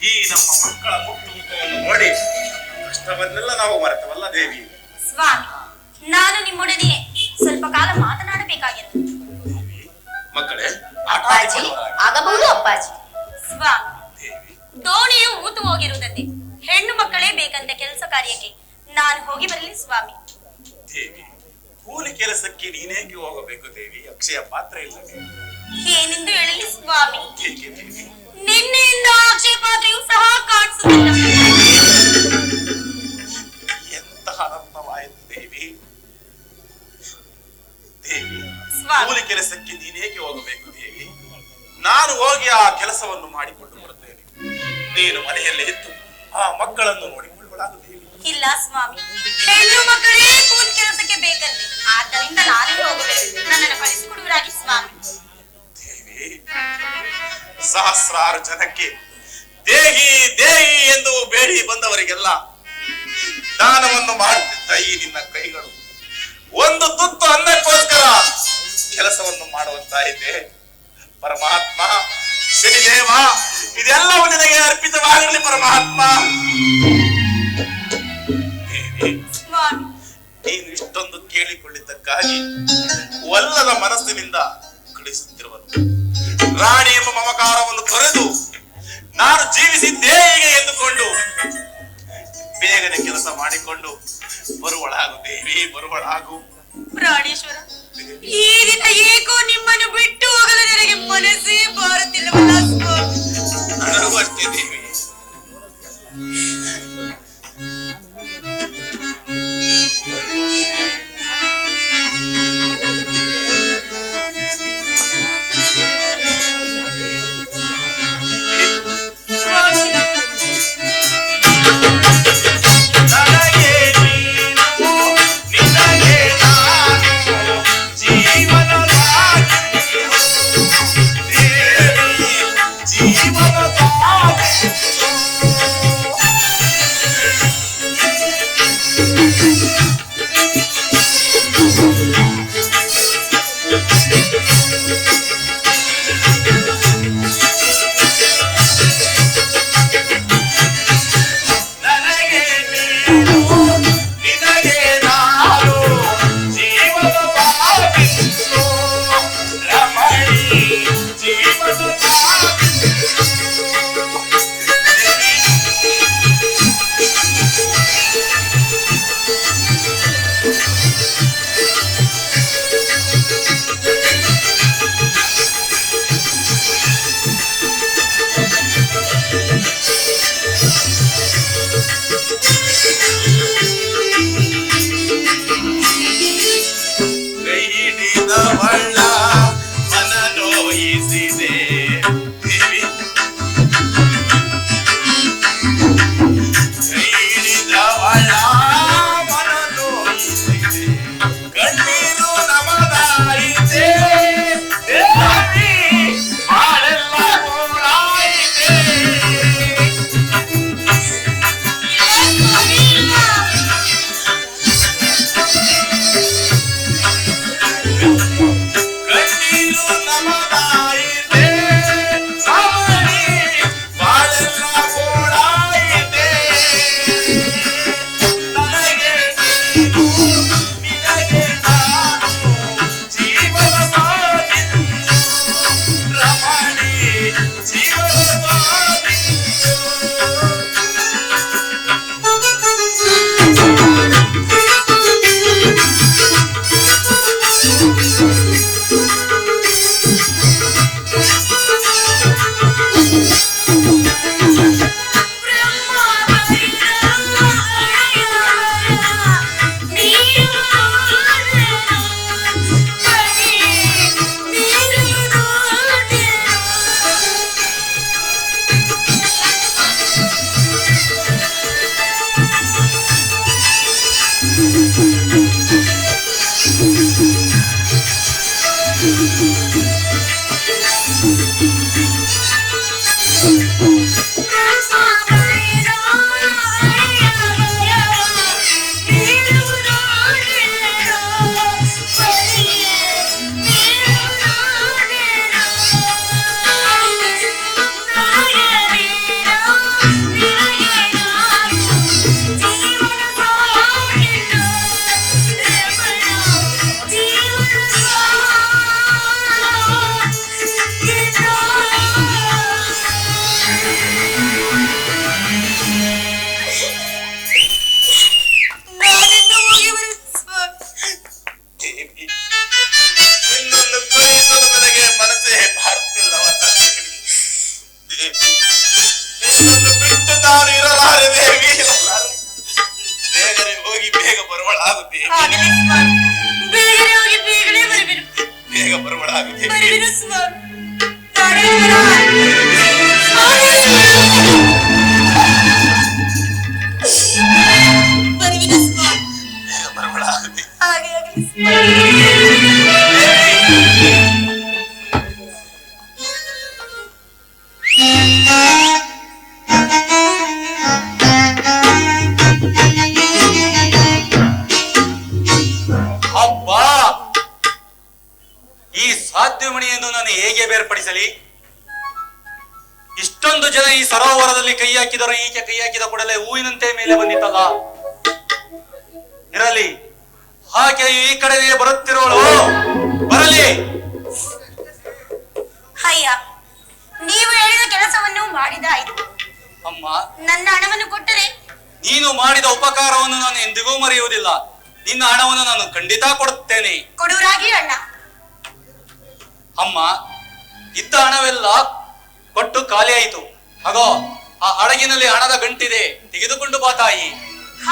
ಈ ನಮ್ಮ ಮಕ್ಕಳ ಮುಟ್ಟು ಮುಖವನ್ನು ನೋಡಿ ಕಷ್ಟವನ್ನೆಲ್ಲ ನಾವು ಮರೆತವಲ್ಲ ದೇವಿ. ಸ್ವಾಮಿ, ನಾನು ನಿಮ್ಮೊಡನೆ ಸ್ವಲ್ಪ ಕಾಲ ಮಾತನಾಡಬೇಕಾಗಿರುವುದು. ಮಕ್ಕಳೇ ಅಪ್ಪಾಜಿ ಆಗಬಹುದು. ಅಪ್ಪಾಜಿ ಸ್ವಾಮಿ, ದೇವಿ ದೋಣಿಯು ಊತು ಹೋಗಿರುವುದಂತೆ ಹೆಣ್ಣು ಮಕ್ಕಳೇ ಬೇಕಂತ ಕೆಲಸ ಕಾರ್ಯಕ್ಕೆ ನಾನು ಹೋಗಿ ಬರಲಿ ಸ್ವಾಮಿ. ದೇವಿ ಕೂಲಿ ಕೆಲಸಕ್ಕೆ ನೀನೇಗೆ ಹೋಗಬೇಕು ದೇವಿ? ಅಕ್ಷಯ ಪಾತ್ರ ಇಲ್ಲ ದೇವಿ. ಏನೆಂದು ಹೇಳಲಿ ಸ್ವಾಮಿ, ಹೇಗೆ ದೇವಿ? ನಿನ್ನೆಯಿಂದ ಅಕ್ಷಯ ಪಾತ್ರೆಯು ಸಹ ಕಾಣಿಸುತ್ತಿಲ್ಲ. ಎಂತಹ ಅನರ್ಥವಾಯಿತು ದೇವಿ. ದೇವಿ ಸ್ವಾಮಿ. ಕೂಲಿ ಕೆಲಸಕ್ಕೆ ನೀನೇಗೆ ಹೋಗಬೇಕು ದೇವಿ? ನಾನು ಹೋಗಿ ಆ ಕೆಲಸವನ್ನು ಮಾಡಿಕೊಂಡು ಬರುತ್ತೇನೆ. ನೀನು ಮನೆಯಲ್ಲೇ ಇದ್ದು ಆ ಮಕ್ಕಳನ್ನು ನೋಡಿಕೊಳ್ಳಲಾಗು ದೇವಿ. ಇಲ್ಲ ಸ್ವಾಮಿ, ಹೆಣ್ಣು ಮಕ್ಕಳೇ ಕೂಲಿ ಕೆಲಸಕ್ಕೆ ಬೇಕಂತೆ. ಆದ್ದರಿಂದ ನಾನೇ ಹೋಗಬೇಕು. ನನ್ನನ್ನು ಕಳಿಸಿಕೊಡುವರಾಗಿ ಸ್ವಾಮಿ. ದೇವಿ ಸಹಸ್ರಾರು ಜನಕ್ಕೆ ದೇಹಿ ದೇಹಿ ಎಂದು ಬೇಡಿ ಬಂದವರಿಗೆಲ್ಲ ದಾನವನ್ನು ಮಾಡುತ್ತಿದ್ದ ಈ ನಿನ್ನ ಕೈಗಳು ಒಂದು ತುತ್ತು ಅನ್ನಕ್ಕೋಸ್ಕರ ಕೆಲಸವನ್ನು ಮಾಡುವಂತಾಯಿದೆ. ಪರಮಾತ್ಮ, ಶನಿದೇವ, ಇದೆಲ್ಲವೂ ನಿನಗೆ ಅರ್ಪಿತವಾಗಿರಲಿ ಪರಮಾತ್ಮ. ದೇವಿ ನೀನು ಇಷ್ಟೊಂದು ಕೇಳಿಕೊಳ್ಳಿದ್ದಕ್ಕಾಗಿ ಒಲ್ಲದ ಮನಸ್ಸಿನಿಂದ ಕಳಿಸುತ್ತಿರುವನು. ರಾಣಿ ಎಂಬ ಮಮಕಾರವನ್ನು ತೊರೆದು ನಾನು ಜೀವಿಸಿದ್ದೇ ಹೀಗೆ ಎಂದುಕೊಂಡು ಬೇಗನೆ ಕೆಲಸ ಮಾಡಿಕೊಂಡು ಬರುವಳಾಗು ದೇವಿ, ಬರುವಳಾಗು. ಪ್ರಾಣೇಶ್ವರ, ಈ ದಿನ ಏಕೋ ನಿಮ್ಮನ್ನು ಬಿಟ್ಟು ಹೋಗಲು ನನಗೆ ಮನಸ್ಸೇ ಬಾರುತ್ತಿಲ್ಲವಲ್ಲ ಸ್ವಾಮಿ. ನನಗೂ ಅಷ್ಟೇ ದೇವಿ. ಇಷ್ಟೊಂದು ಜನ ಈ ಸರೋವರದಲ್ಲಿ ಕೈ ಹಾಕಿದರು, ಈಕೆ ಕೈ ಹಾಕಿದ ಕೂಡಲೇ ಹೂವಿನಂತೆ ಮೇಲೆ ಬಂದಿತ್ತಲ್ಲ. ಇರಲಿ, ಆಕೆ ಈ ಕಡೆಗೆ ಬರುತ್ತಿರೋಳು, ಬರಲಿ. ಅಯ್ಯ, ನೀವು ಹೇಳಿದ ಕೆಲಸವನ್ನು ಮಾಡಿದಾಯ್ತು. ಅಮ್ಮ, ನನ್ನ ಹಣವನ್ನು ಕೊಟ್ಟರೆ ನೀನು ಮಾಡಿದ ಉಪಕಾರವನ್ನು ನಾನು ಎಂದಿಗೂ ಮರೆಯುವುದಿಲ್ಲ. ನಿನ್ನ ಹಣವನ್ನು ನಾನು ಖಂಡಿತ ಕೊಡುತ್ತೇನೆ. ಕೊಡುವರಾಗಿ ಅಣ್ಣ. ಅಮ್ಮ, ಇದ್ದ ಹಣವೆಲ್ಲ ಕೊಟ್ಟು ಖಾಲಿ ಆಯಿತು. ಹಾಗೋ ಆ ಹಡಗಿನಲ್ಲಿ ಹಣದ ಗಂಟಿದೆ, ತೆಗೆದುಕೊಂಡು ಬಾ ತಾಯಿ.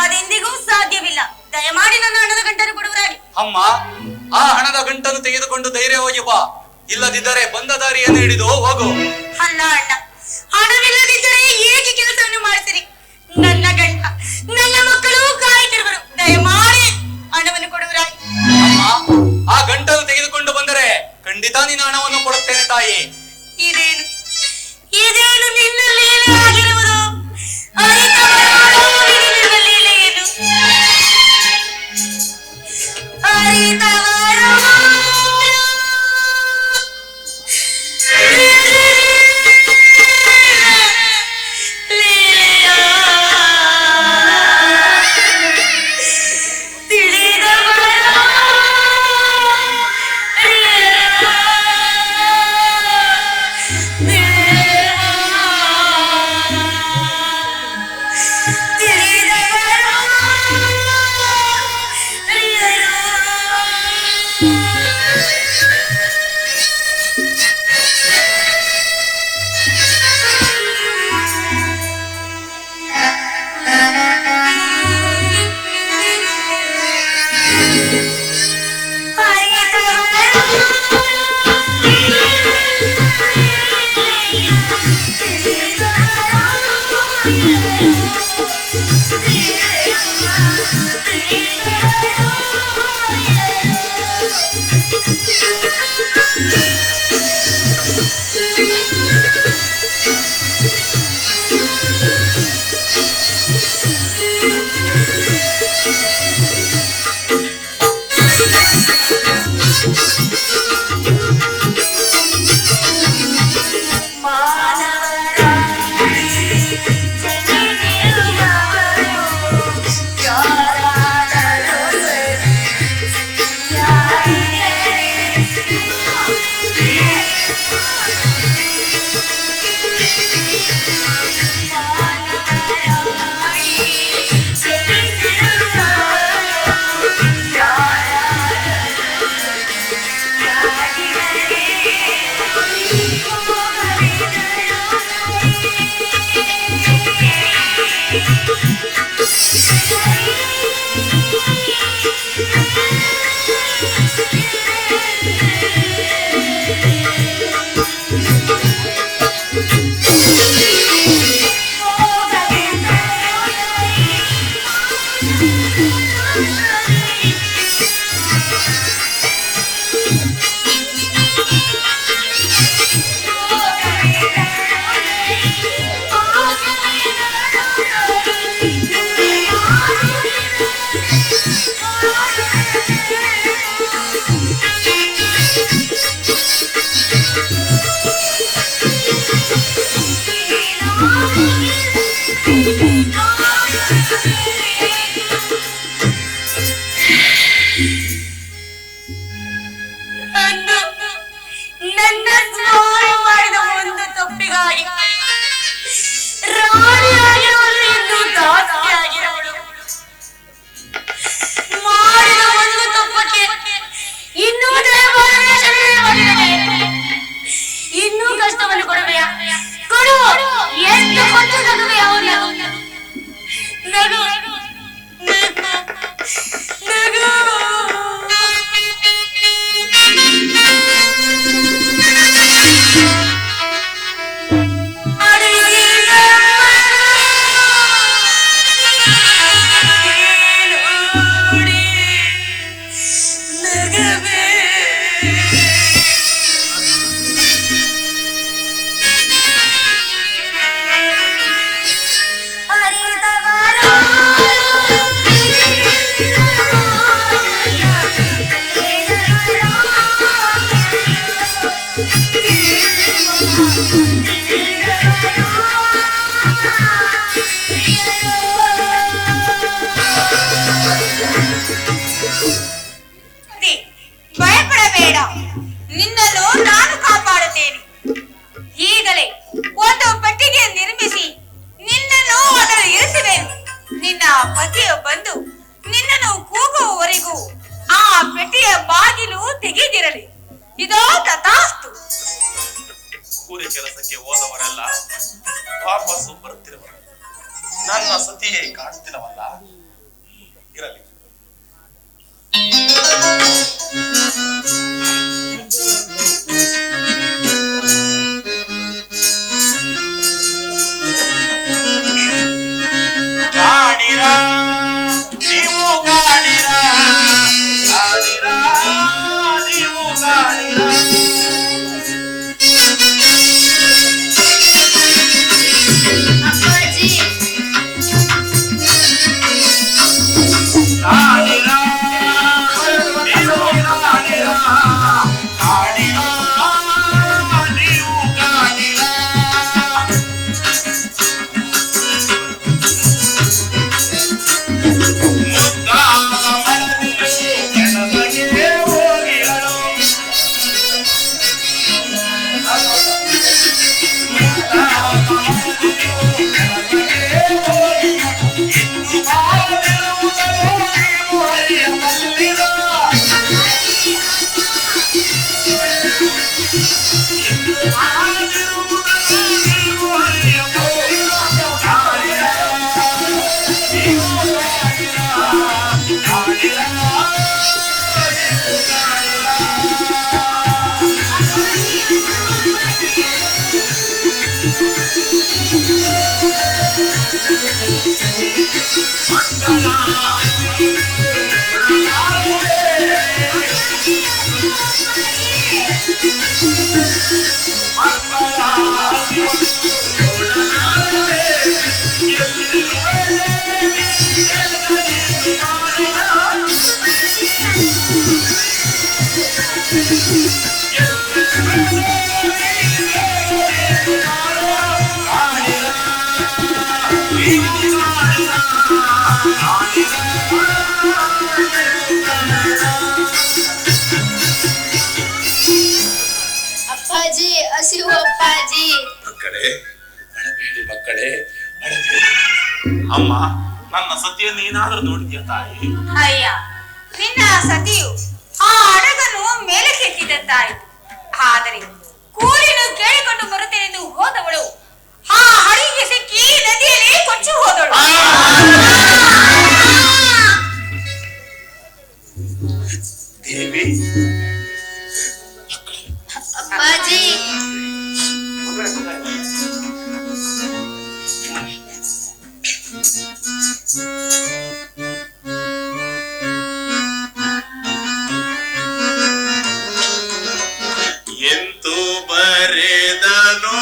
ಅದೆಂದಿಗೂ ಸಾಧ್ಯವಿಲ್ಲ. ದಯಮಾಡಿ ನನ್ನ ಹಣದ ಗಂಟನ್ನು ಕೊಡುವರಾಗಿ. ಅಮ್ಮ, ಆ ಹಣದ ಗಂಟನ್ನು ತೆಗೆದುಕೊಂಡು ಧೈರ್ಯವಾಗಿ ಬಾ. ಇಲ್ಲದಿದ್ದರೆ ಬಂದ ದಾರಿಯನ್ನು ಹಿಡಿದು ಹೋಗು. ಅಲ್ಲ ಅಣ್ಣ, ಹಣವಿಲ್ಲದಿದ್ದರೆ ಏಕೆ ಕೆಲಸವನ್ನು ಮಾಡಿಸಿರಿ? ನನ್ನ ಗಂಡ, ನನ್ನ ಮಕ್ಕಳು ಕಾಯುತ್ತಿರುವರು. ದಯಮಾಡಿ ಹಣವನ್ನು ಕೊಡುವರಾಗಿ. ಅಮ್ಮ, ಆ ಗಂಟನ್ನು ತೆಗೆದುಕೊಂಡು ಬಂದರೆ ಖಂಡಿತ ನಿನ್ನ ಹಣವನ್ನು ಕೊಡುತ್ತೇನೆ ತಾಯಿ. ಇದೇನು ಇದೇನು ನಿನ್ನ ಲೀಲೆ ಆಗಿರುವುದು? ಅರಿತವರಾರು ನಿನ್ನ ಲೀಲೆಯೇನು? ಅರಿತವರಾರು ಲೀಲೆಯ ಕೂಡಲೇ ಒಂದು ಪೆಟ್ಟಿಗೆ ನಿರ್ಮಿಸಿ ನಿನ್ನನ್ನು ಅದರಲ್ಲಿ ಇರಿಸುವೆನು. ನಿನ್ನ ಪತಿಯು ಬಂದು ನಿನ್ನನ್ನು ಕೂಗುವವರೆಗೂ ಆ ಪೆಟ್ಟಿಗೆಯ ಬಾಗಿಲು ತೆಗೆದಿರಲಿ. ಇದೋ ತಥಾಸ್ತು. ಕೂಲಿ ಕೆಲಸಕ್ಕೆ ಹೋದವರೆಲ್ಲ ವಾಪಸ್ಸು ಬರುತ್ತಿರುವರು. ನನ್ನ ಸತಿಯೇ ಕಾಣುತ್ತಿರವಲ್ಲ. ಇರಲಿ. ಕಾಣಿರಾ ನೀವು ಕಾಣಿರಾ ಕಾಣಿರಾ ನೀವು ಕಾಣಿರಾ ಅಪ್ಪಾಜಿ ಕಾಣಿರಾ ನೀವು ಕಾಣಿರಾ ಕಾಣಿರಾ ನೀವು ಕಾಣಿರಾ ಅಪ್ಪಾಜಿ ಹಸಿವು ಅಪ್ಪಾಜಿ. ಮಕ್ಕಳೇ ಅಳಬೇಡಿ, ಮಕ್ಕಳೇ ಅಳಬೇಡಿ. ಅಮ್ಮ, ನನ್ನ ಸತಿಯನ್ನು ಏನಾದರೂ ನೋಡಿದ್ಯಾ ತಾಯಿ? ಅಯ್ಯ, ನಿನ್ನ ಸತಿಯು ಆ ಹಡಗನ್ನು ಮೇಲಕ್ಕೆತ್ತಿದಂತಾಯಿತು. ಆದರೆ ಕೂಲಿನ ಕೇಳಿಕೊಂಡು ಬರುತ್ತೇನೆಂದು ಹೋದವಳು ಆ ಹಡಗಿಗೆ ಸಿಕ್ಕಿ ನದಿಯಲ್ಲಿ ಕೊಚ್ಚಿ ಹೋದಳು. ದೇವಿ, ಅಪ್ಪಾಜಿ ಎಂತೂ ಬರೆದನೋ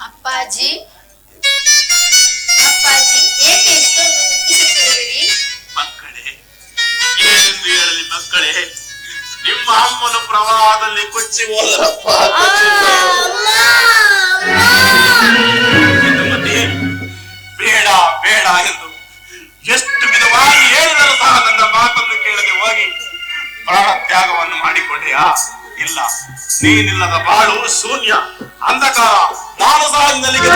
ಅಪ್ಪಾಜಿ ಅಪ್ಪಾಜಿ ಏಕೆ ಇಷ್ಟೊಂದು ದುಃಖಿಸುತ್ತಿರುವಿರಿ? ಮಕ್ಕಳೇ, ಏನೆಂದು ಹೇಳಲಿ ಮಕ್ಕಳೇ, ನಿಮ್ಮ ಅಮ್ಮನ ಪ್ರವಾಹದಲ್ಲಿ ಕೊಚ್ಚಿ ಹೋದರಪ್ಪ. ಬೇಡ ಬೇಡ ಎಂದು ಎಷ್ಟು ವಿಧವಾಗಿ ಹೇಳಿದರೂ ಸಹ ನನ್ನ ಮಾತನ್ನು ಕೇಳದೆ ಹೋಗಿ ಪ್ರಾಣ ತ್ಯಾಗವನ್ನು ಮಾಡಿಕೊಂಡೆಯಾ? ಇಲ್ಲ, ನೀನಿಲ್ಲದ ಬಾಳು ಶೂನ್ಯ, ಅಂಧಕಾರ. ನಾನು ಸಹ ನಿನ್ನಲ್ಲಿಗೆ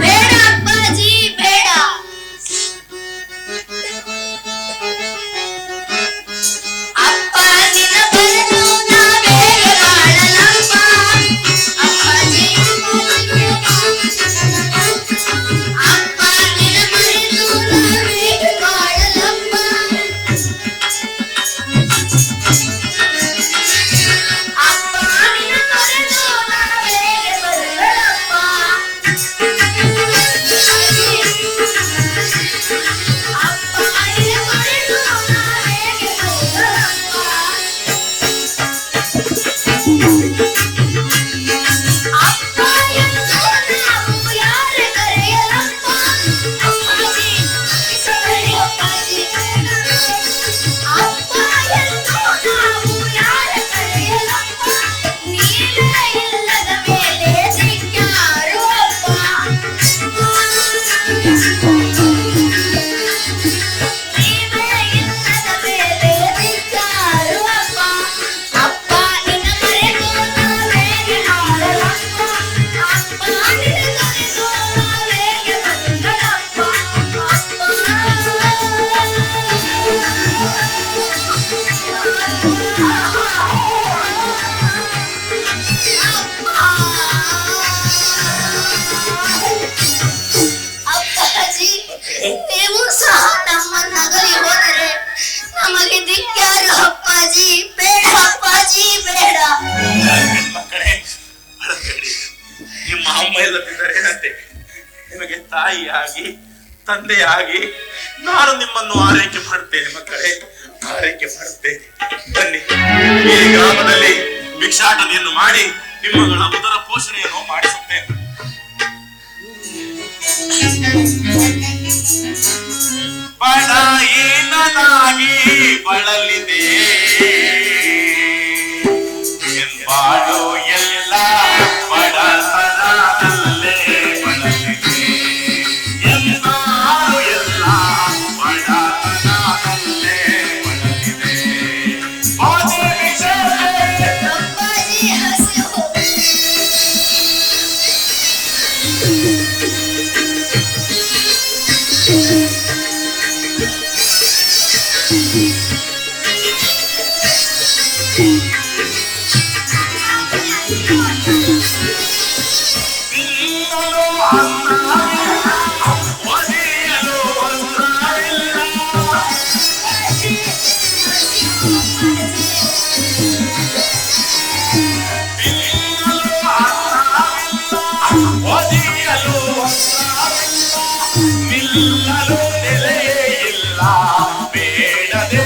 ಬೇಡ ಅಪ್ಪಾಜಿ, ಬೇಡ. ಅಪ್ಪ ನಿನ್ನ ಬರೆದು ನಾವೇಗೆ ಬಾಳಲಪ್ಪ. ಅಪ್ಪಾಜಿ ಅಪ್ಪ ನಿನ್ನ ಬರೆದು ನಾವೇಗೆ ಬಾಳಲಪ್ಪ. ಅಪ್ಪ ನಿನ್ನ ಬರೆದು ನಾವೇಗೆ ಬರಲಪ್ಪ. ನೀವು ಸಹ ನಮ್ಮನ್ನಗಲಿ ಹೋದರೆ ನಮಗೆ ದಿಕ್ಕ್ಯಾರು ಅಪ್ಪಾಜಿ? ಬೇಡ ಅಪ್ಪಾಜಿ, ಬೇಡ. ಮಕ್ಕಳೇ, ಅಳಬೇಡಿ. ನಿಮ್ಮ ಅಮ್ಮ ಇಲ್ಲದಿದ್ದರೆ ಏನಂತೆ? ನಿಮಗೆ ತಾಯಿಯಾಗಿ ತಂದೆಯಾಗಿ ನಾನು ನಿಮ್ಮನ್ನು ಆರೈಕೆ ಮಾಡುತ್ತೇನೆ ಮಕ್ಕಳೇ, ಆರೈಕೆ ಮಾಡುತ್ತೇನೆ. ಬನ್ನಿ, ಈ ಗ್ರಾಮದಲ್ಲಿ ಭಿಕ್ಷಾಟನೆಯನ್ನು ಮಾಡಿ ನಿಮ್ಮಗಳ ಉದರ ಪೋಷಣೆಯನ್ನು ಮಾಡಿಸುತ್ತೇನೆ. ಬಡಾಯಿನಾಗಿ ಬಳಲಿದೆ ಬಾಳು ಎಲ್ಲ ಬಡತನದಲ್ಲೇ ಬಳಲಿದೆ, ಎಲ್ಲಾರು ಎಲ್ಲ ಬಡತನದಲ್ಲೇ ಬಳಲಿದೆ. ಅಪ್ಪಾಜಿ ಹಸಿವು. ನಿಲ್ಲಲು ನೆಲೆಯೇ ಇಲ್ಲ, ಬೇಡದೆ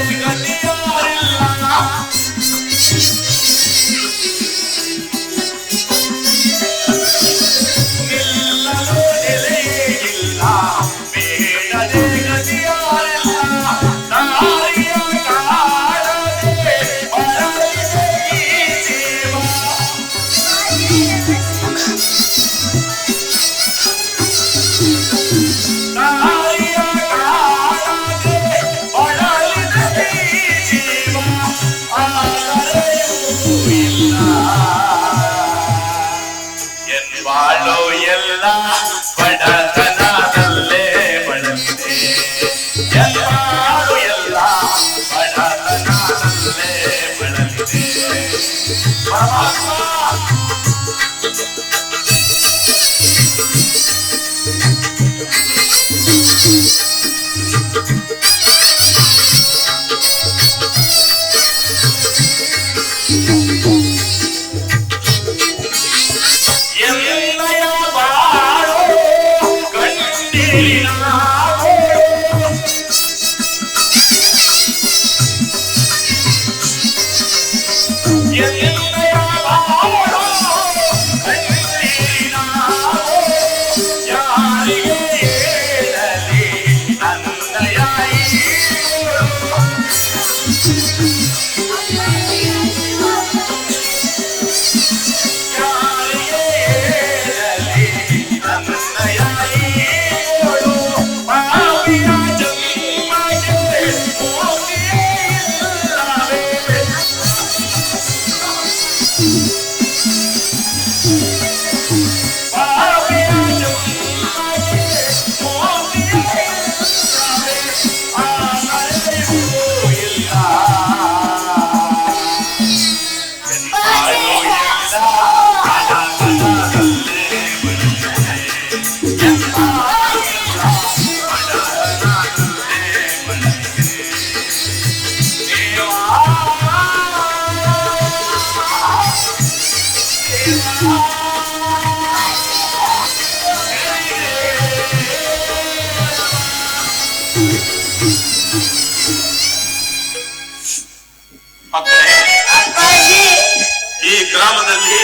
ಈ ಗ್ರಾಮದಲ್ಲಿ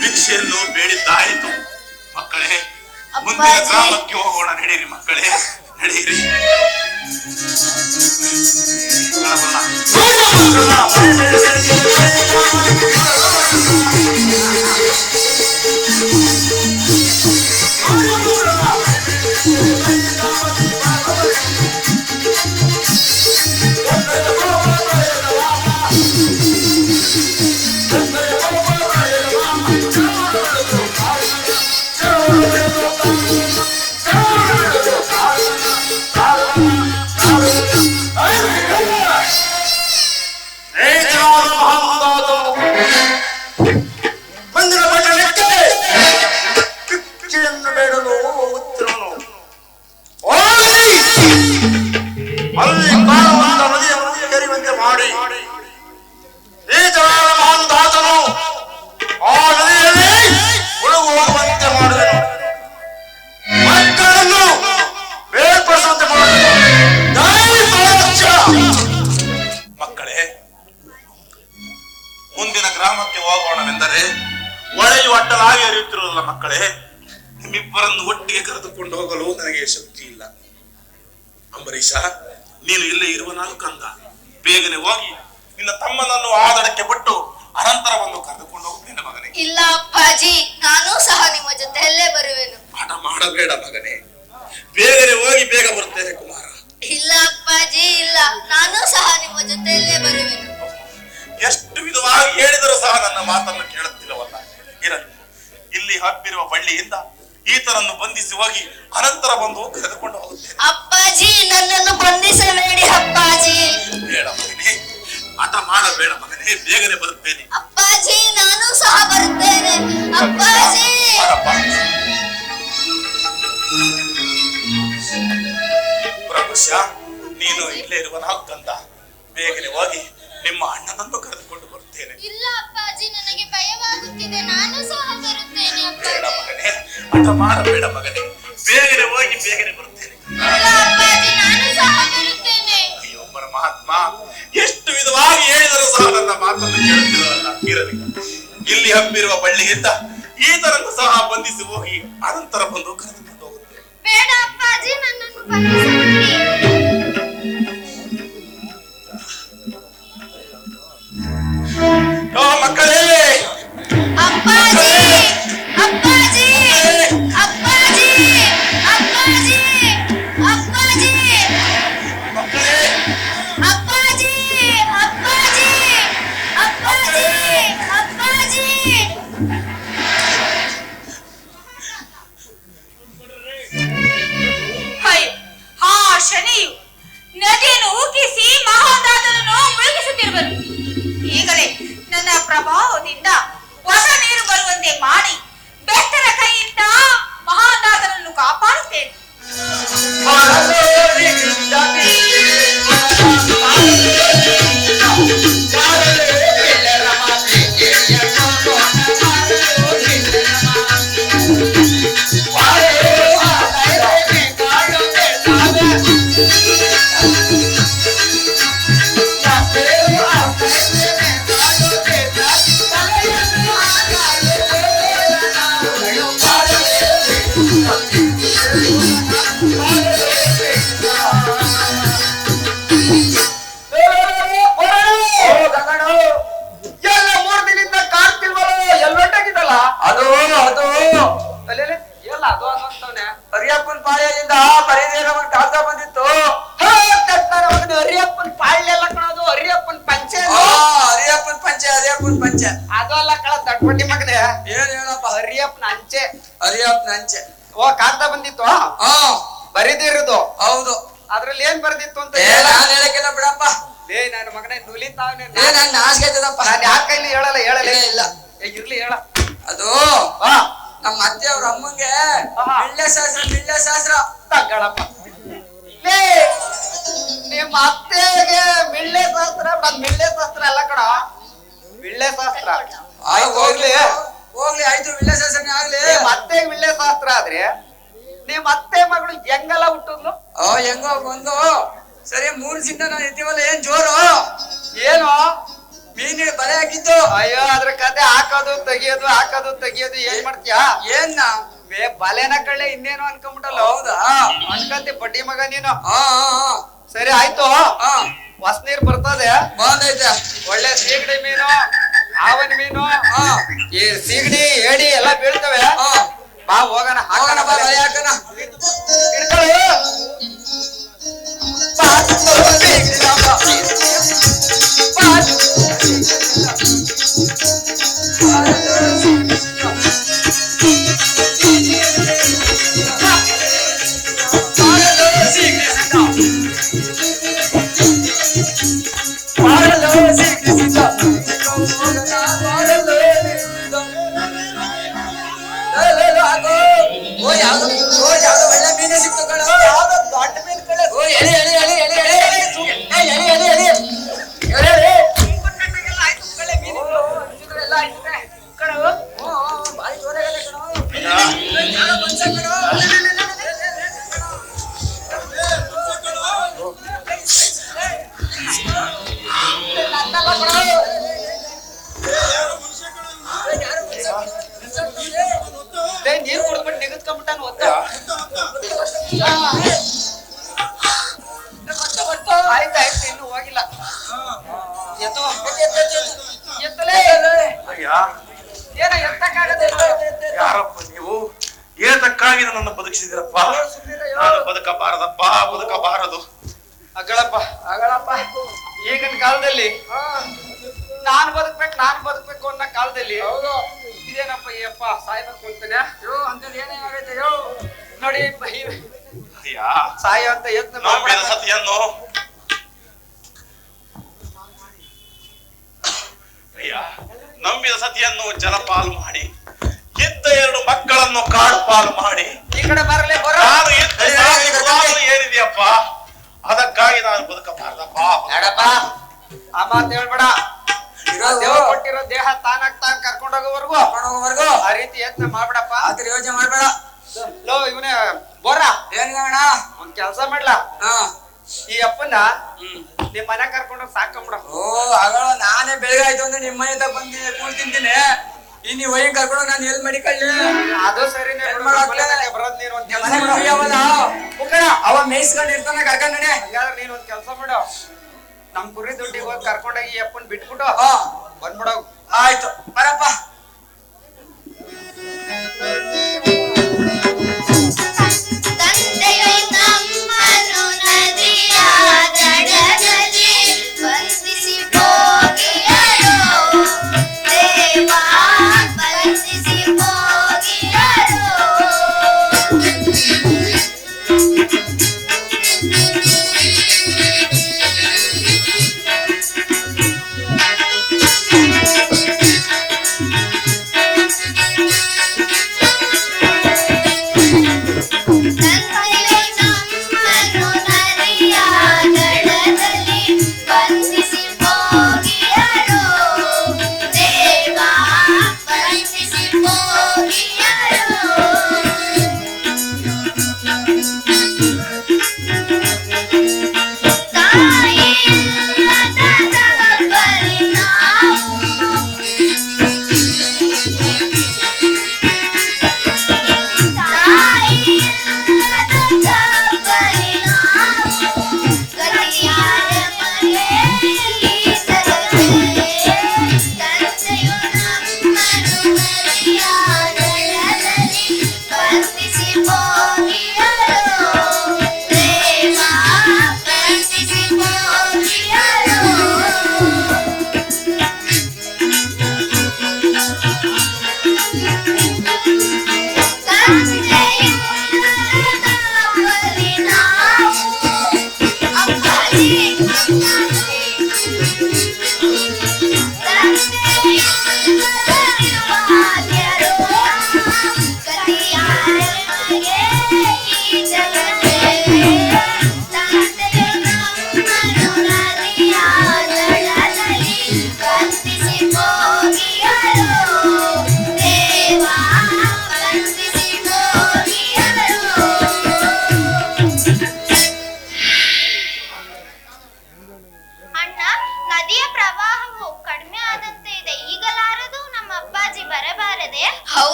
ಭಿಕ್ಷೆಯನ್ನು ಬೇಡಿದ್ದಾಯಿತು. ಮಕ್ಕಳೇ, ಮುಂದಿನ ಗ್ರಾಮಕ್ಕೆ ಹೋಗೋಣ. ನಡೀರಿ ಮಕ್ಕಳೇ, ನಡೀರಿ. ಮುಂದಿನ ಪಟ್ಟಣಕ್ಕೆ ಭಿಕ್ಷೆಯನ್ನು ಬೇಡಲು ಹೋಗುತ್ತಿರುವನು. ಅಲ್ಲಿ ಕಾಣುವಂತ ನದಿಯನ್ನು ಕೆರೆಯುವಂತೆ ಮಾಡಿ ನೀಚನಾದ ಮಹಾಂದಾತನು ಆ ನದಿಯಲ್ಲಿ ಮುಳುಗು ಹೋಗುವಂತೆ ಮಾಡುವೆನು. ಮಕ್ಕಳನ್ನು ಬೇರ್ಪಡಿಸುವಂತೆ ಮಾಡುವೆನು. ಮಕ್ಕಳೇ, ಮುಂದಿನ ಗ್ರಾಮಕ್ಕೆ ಹೋಗೋಣವೆಂದರೆ ಒಳೆಯು ಅಡ್ಡಲಾಗಿ ಹರಿಯುತ್ತಿರುವುದಿಲ್ಲ. ಮಕ್ಕಳೇ, ನಿಮ್ಮಿಬ್ಬರನ್ನು ಒಟ್ಟಿಗೆ ಕರೆದುಕೊಂಡು ಹೋಗಲು ನನಗೆ ಶಕ್ತಿ ಇಲ್ಲ. ಅಂಬರೀಷ, ನೀನು ಇಲ್ಲೇ ಇರುವನಾಗ ಕಂದ. ಬೇಗನೆ ಹೋಗಿ ನಿನ್ನ ತಮ್ಮನನ್ನು ಆದಡಕ್ಕೆ ಬಿಟ್ಟು ಅನಂತರವನ್ನು ಕರೆದುಕೊಂಡು ಹೋಗ್ತೇನೆ ಮಗನೇ. ಇಲ್ಲ ಅಪ್ಪಾಜಿ, ನಾನು ಸಹ ನಿಮ್ಮ ಜೊತೆಯಲ್ಲೇ ಬರುವೆನು. ಹಠ ಮಾಡಬೇಡ ಮಗನೇ, ಬೇಗನೆ ಹೋಗಿ ಬೇಗ ಬರ್ತೇನೆ ಕುಮಾರ. ಇಲ್ಲ ಅಪ್ಪಾಜಿ, ಇಲ್ಲ, ನಾನು ಸಹ ನಿಮ್ಮ ಜೊತೆಯಲ್ಲೇ ಬರುವೆನು. ಎಷ್ಟು ವಿಧವಾಗಿ ಹೇಳಿದರೂ ಸಹ ನನ್ನ ಮಾತನ್ನು ಕೇಳುತ್ತಿಲ್ಲವಲ್ಲ. ಇರಲಿ, ಇಲ್ಲಿ ಹಬ್ಬಿರುವ ಬಳ್ಳಿಯಿಂದ ಈತನನ್ನು ಬಂಧಿಸಿ ಹೋಗಿ ಅನಂತರ ಬಂದು ಕರೆದುಕೊಂಡು ಹೋಗುತ್ತೇನೆ. ಅಪ್ಪಾಜಿ, ನನ್ನನ್ನು ಬಂಧಿಸಬೇಡಿ ಅಪ್ಪಾಜಿ. ಬೇಡ ಮಗನೇ, ಹಠ ಮಾಡಬೇಡ ಮಗನೇ, ಬೇಗನೆ ಬರುತ್ತೇನೆ. ಅಪ್ಪಾಜಿ, ನಾನು ಸಹ ಬರುತ್ತೇನೆ. ಅಪ್ಪಾಜಿ, ಪ್ರಭುಷ್ಯ, ನೀನು ಇಲ್ಲೇ ಇರುವ ಕಂದ. ಬೇಗನೆ ಹೋಗಿ ನಿಮ್ಮ ಅಣ್ಣನನ್ನು ಕರೆದುಕೊಂಡು ಬರುತ್ತೇನೆ. ಇಲ್ಲ ಅಪ್ಪಾಜಿ, ನನಗೆ ಭಯವಾಗುತ್ತಿದೆ. ನಾನು ಸಹ ಬರುತ್ತೇನೆ. ಬೇಡ ಮಗನೇ, ಹಠ ಮಾಡಬೇಡ ಮಗನೇ, ಬೇಗನೆ ಹೋಗಿ ಬೇಗನೆ ಬರುತ್ತೇನೆ. ಇಲ್ಲ ಅಪ್ಪಾಜಿ, ನಾನು ಸಹ ಬರುತ್ತೇನೆ. ಅಯ್ಯೋ ಪರಮಾತ್ಮ, ಎಷ್ಟು ವಿಧವಾಗಿ ಹೇಳಿದರೂ ಸಹ ನನ್ನ ಮಾತನ್ನು ಕೇಳುತ್ತಿರಲ್ಲ. ಇರಲಿ, ಇಲ್ಲಿ ಹಬ್ಬಿರುವ ಬಳ್ಳಿಯಿಂದ ಈತನನ್ನು ಸಹ ಬಂಧಿಸಿ ಹೋಗಿ ಅನಂತರ ಬಂದು ಕರೆದುಕೊಂಡು ಹೋಗುತ್ತೇನೆ. ಬೇಡ ಅಪ್ಪಾಜಿ, ನನ್ನನ್ನು ಬಂಧಿಸಬೇಡಿ. ಮಕ್ಕಳೇ, ಅಪ್ಪಾಜಿ, ಅಪ್ಪಾಜಿ, ಅಪ್ಪಾಜಿ, ಅಪ್ಪಾಜಿ, ಅಪ್ಪಾಜಿ, ಮಕ್ಕಳೇ, ಅಪ್ಪಾಜಿ, ಅಪ್ಪಾಜಿ, ಅಪ್ಪಾಜಿ, ಅಪ್ಪಾಜಿ. ಆ ಶನಿಯು ನದಿಯನ್ನು ಉಕ್ಕಿಸಿ ಮಹಾದಾತನನ್ನು ಮುಳುಗಿಸುತ್ತಿರುವನು. ಈಗಲೇ ನನ್ನ ಪ್ರಭಾವದಿಂದ ಹೊಸ ನೀರು ಬರುವಂತೆ ಮಾಡಿ ಬೆಟ್ಟದ ಕೈಯಿಂದ ಮಹಾನಾಥನನ್ನು ಕಾಪಾಡುತ್ತೇನೆ. ಎಲ್ಲ 3 ದಿನದಿಂದ ಕಾಣ್ತಿಲ್ವಲ್ಲ ಎಲ್ಲೊಟ್ಟಾಗಿದ್ದಲ್ಲ ಅದು ಅದು ಅಲ್ಲೇಲೆ ಎಲ್ಲ ಅದು ಅಂತವನೆ ಹರಿಯಪ್ಪನ ಪಾಳ್ಯದಿಂದ ಬರೀದೇ ನಮಗ್ ಕಾಗ್ದ ಬಂದಿತ್ತು. ಹರಿಯಪ್ಪನ ಪಾಳ್ಯೆಲ್ಲ ಕಣೋದು ಹರಿಯಪ್ಪನ ಪಂಚೆ ಹರಿಯಪ್ಪನ ಪಂಚೆ ಅದು ಅಲ್ಲ ಕಳ ದಡ್ಬಡ್ಡಿ ಮಗನೇ ಏನ್ ಹೇಳಪ್ಪ. ಹರಿಯಪ್ಪನ ಅಂಚೆ ಹರಿಯಪ್ಪನ ಅಂಚೆ ಓ ಕಾಗ್ದ ಬಂದಿತ್ತು ಹಾ ಬರೀದಿರೋದು ಹೌದು. ಅದ್ರಲ್ಲಿ ಏನ್ ಬರ್ದಿತ್ತು ಅಂತ ನಾನ್ ಹೇಳಕ್ಕಿಲ್ಲ ಬಿಡಪ್ಪ. ಏ ನನ್ನ ಮಗನೇ ನುಲಿತಾವನೆ ನಾನ್ ನಾಚಿಕೆ ಆಯ್ತದಪ್ಪ. ನಾನ್ ಯಾರ ಕೈಲಿ ಹೇಳಲ್ಲ ಇಲ್ಲ ಇರ್ಲಿ ಹೇಳ ಅದು ಹಾ ನಮ್ಮ ಅತ್ತೆ ಅವ್ರ ಅಮ್ಮಂಗೆ ಆಹಾ. ಮಿಳ್ಳೆ ಶಾಸ್ತ್ರ ತಗಳಪ್ಪ ಲೇ ನಿಮ್ಮ ಅತ್ತೆಗೆ ಮಿಳ್ಳೆ ಶಾಸ್ತ್ರ ಅದ್ ಮಿಳ್ಳೆ ಶಾಸ್ತ್ರ ಅಲ್ಲ ಕಣ ಮಿಳ್ಳೆ ಶಾಸ್ತ್ರ ಆಯ್ತು ಹೋಗ್ಲಿ ಹೋಗ್ಲಿ ಆಯ್ತು ಮಿಳ್ಳೆ ಶಾಸ್ತ್ರನೇ ಆಗ್ಲಿ. ನಿಮ್ಮ ಅತ್ತೆಗೆ ಮಿಳ್ಳೆ ಶಾಸ್ತ್ರ ಆದ್ರೆ ನಿಮ್ಮ ಅತ್ತೆ ಮಗಳು ಹೆಂಗಲ್ಲ ಹುಟ್ಟಿದ್ಲು ಹೆಂಗೋ ಬಂದು ಸರಿ 3 ದಿನದಿಂದ ನಾನು ಎತ್ತೀವಲ್ಲ ಏನ್ ಜೋರು ಏನು ಮೀನಿಗೆ ಬಲೆ ಹಾಕಿದ್ದು. ಅಯ್ಯೋ ಅದ್ರ ಕತೆ ಹಾಕೋದು ತೆಗಿಯೋದು ಏನ್ ಮಾಡ್ತೀಯಾ ಏನ್ ಬಲೆನ ಕಳ್ಳೆ ಇನ್ನೇನು ಅನ್ಕೊಂಬಿಟ್ಟಲ್ಲ ಹೌದಾ ಅನ್ಕಂತಿ ಬಡ್ಡಿ ಮಗ ನೀನು ಹಾ ಸರಿ ಆಯ್ತು ಹಾ ಹೊಸ ನೀರ್ ಬರ್ತದೆ ಬಂದೈತೆ. ಒಳ್ಳೆ ಸೀಗಡಿ ಮೀನು ಆವನ್ ಮೀನು ಹಾ ಈ ಸೀಗಡಿ ಏಡಿ ಎಲ್ಲ ಬೀಳ್ತವೆ ಹಾ ಬಾ ಹೋಗೋಣ ಹಾಕೋಣ ಬಾ ಬಲೆ ಹಾಕೋಣ. ಹಿಡ್ಕೊಳ್ಳಿ ಯಾವ್ದು ಒಳ್ಳೆ ಮೀನೇ ಸಿಕ್ತು ಕಣ. ದೊಡ್ಡ ಮೀನ್ ಕಳ್ಳೆ ಓ ಎಳಿ ಎಳಿ ಎಳಿ ಎಳಿ ಎಳಿ ಎಳಿ ಎಳಿ ಎಳಿ ಭಾರಿ ಜೋರಾಗಲ್ಲ ಕಣ. ನೀರ್ ಕುಡ್ದ್ಬಿಟ್ಟು ನಿಗದ್ಕೊಂಡ್ಬಿಟ್ಟಾನ ಆಯ್ತಾಯ್ತು ಇನ್ನು ಹೋಗಿಲ್ಲ ಎತ್ತೋ ಎತ್ತಲೇ ಏನ ಎತ್ತಕ್ಕಾಗದೆ ಯಾರಪ್ಪ ನೀವು ಏತಕ್ಕಾಗಿ ನನ್ನ ಬದುಕಿಸಿದಿರಪ್ಪ. ನಾನು ಬದುಕಬಾರದು. ಅಗಳಪ್ಪ ಈಗಿನ ಕಾಲದಲ್ಲಿ ನಾನ್ ಬದುಕ್ಬೇಕು ಅನ್ನೋ ಕಾಲದಲ್ಲಿ ಇದೇನಪ್ಪ ಈ ಅಪ್ಪ ಸಾಯ್ಬೇಕು ಅಂತಾನೆ ನೋಡಿ ಸಾಯ ಅಂತ ಯತ್ನ ನಂಬಿದ ಸತಿಯನ್ನು ನಂಬಿದ ಸತಿಯನ್ನು ಜಲಪಾಲು ಮಾಡಿ ಇದ್ದ 2 ಮಕ್ಕಳನ್ನು ಕಾಡು ಪಾಲು ಮಾಡಿ ಈ ಕಡೆ ಬರಲೇ ನಾನು ಏನಿದೆಯಪ್ಪ ಅದಕ್ಕಾಗಿ ನಾನು ಬದುಕಬಾರದಪ್ಪ. ಬೇಡಪ್ಪ ಆ ಮಾತು ಹೇಳ್ಬೇಡ. ದೇವ ಕೊಟ್ಟಿರೋ ದೇಹ ತಾನಾಗ್ ಕರ್ಕೊಂಡ್ ಹೋಗೋವರ್ಗು ಆ ರೀತಿ ಯತ್ನ ಮಾಡ್ಬಿಡಪ್ಪ. ಆತರ ಯೋಚನೆ ಮಾಡ್ಬೇಡ. ಲೋ ಇವನೇ ಬೋರ ಏನ್ ಒಂದ್ ಕೆಲ್ಸ ಮಾಡ್ಲಾ ಹಾ ಈ ಅಪ್ಪನ ನಿಮ್ ಮನೆ ಕರ್ಕೊಂಡೋಗಿ ಸಾಕೊಂಬಿಡ. ಓ ಆಗಳ ನಾನೇ ಬೆಳಗಾಯ್ತು ಅಂದ್ರೆ ನಿಮ್ಮ ಮನೆ ತಗ ಬಂದಿ ಕೂಳ್ ತಿಂತೀನಿ. ಇನ್ನು ವೈನ್ ಕರ್ಕೊಂಡು ನಾನು ಎಲ್ ಮಡಿಕೊಳ್ಳಿ. ಅದು ಸರಿನೇ ಬರೋದ್ ನೀನ್ ಒಂದ್ ಕೆಲ್ಸ ಅವ ಮೇಯಿಸ್ಕೊಂಡು ಇರ್ತಾನೆ ಕರ್ಕೊಂಡ್ ನಡೆ. ಹಂಗಾದ್ರೆ ನೀನ್ ಒಂದ್ ಕೆಲ್ಸ ಮಾಡು ನಮ್ ಕುರಿ ದುಡ್ಡಿಗೆ ಹೋಗಿ ಕರ್ಕೊಂಡೋಗಿ ಈ ಅಪ್ಪನ್ ಬಿಟ್ಬಿಟ್ಟು ಬಂದ್ಬಿಡೋ. ಆಯ್ತು ಬರಪ್ಪ. ತಂದೆಯು ನಮ್ಮನ್ನು ನದಿಯ ದಡದಲ್ಲಿ ಬಂಧಿಸಿ ಹೋಗಿಯರು ದೇವ ಬಂಧಿಸಿ ಹೋಗಿಯರು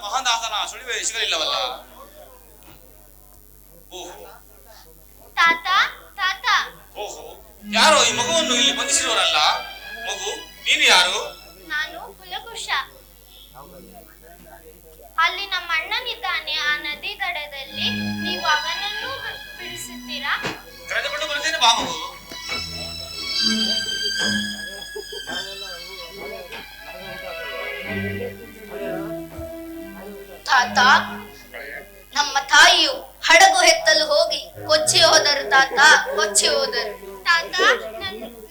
ಮಹಾದಾಸನ ಸುಳಿವೆ ಸಿಗಲಿಲ್ಲವಲ್ಲ. ಓಹೋ ತಾತ ತಾತ ಓಹೋ, ಯಾರೋ ಈ ಮಗುವನ್ನು ಇಲ್ಲಿ ಬಂಧಿಸಿರುವರಲ್ಲ. ಮಗು, ನೀನು ಯಾರು? ನಾನು ಕುಲಕುಶ. ಅಲ್ಲಿ ನಮ್ಮ ಅಣ್ಣನಿದ್ದಾನೆ ಆ ನದಿ ದಡದಲ್ಲಿ. ನೀವು ಅವನನ್ನು ಬಿಡಿಸುತ್ತೀರಾ? ಕರೆದುಕೊಂಡು ಬರುತ್ತೇನೆ, ಬಾ ಮಗು. ತಾತ, ನಮ್ಮ ತಾಯಿಯು ಹಡಗು ಎತ್ತಲು ಹೋಗಿ ಕೊಚ್ಚಿ ಹೋದರು ತಾತ, ಕೊಚ್ಚಿ ಹೋದರು. ತಾತ,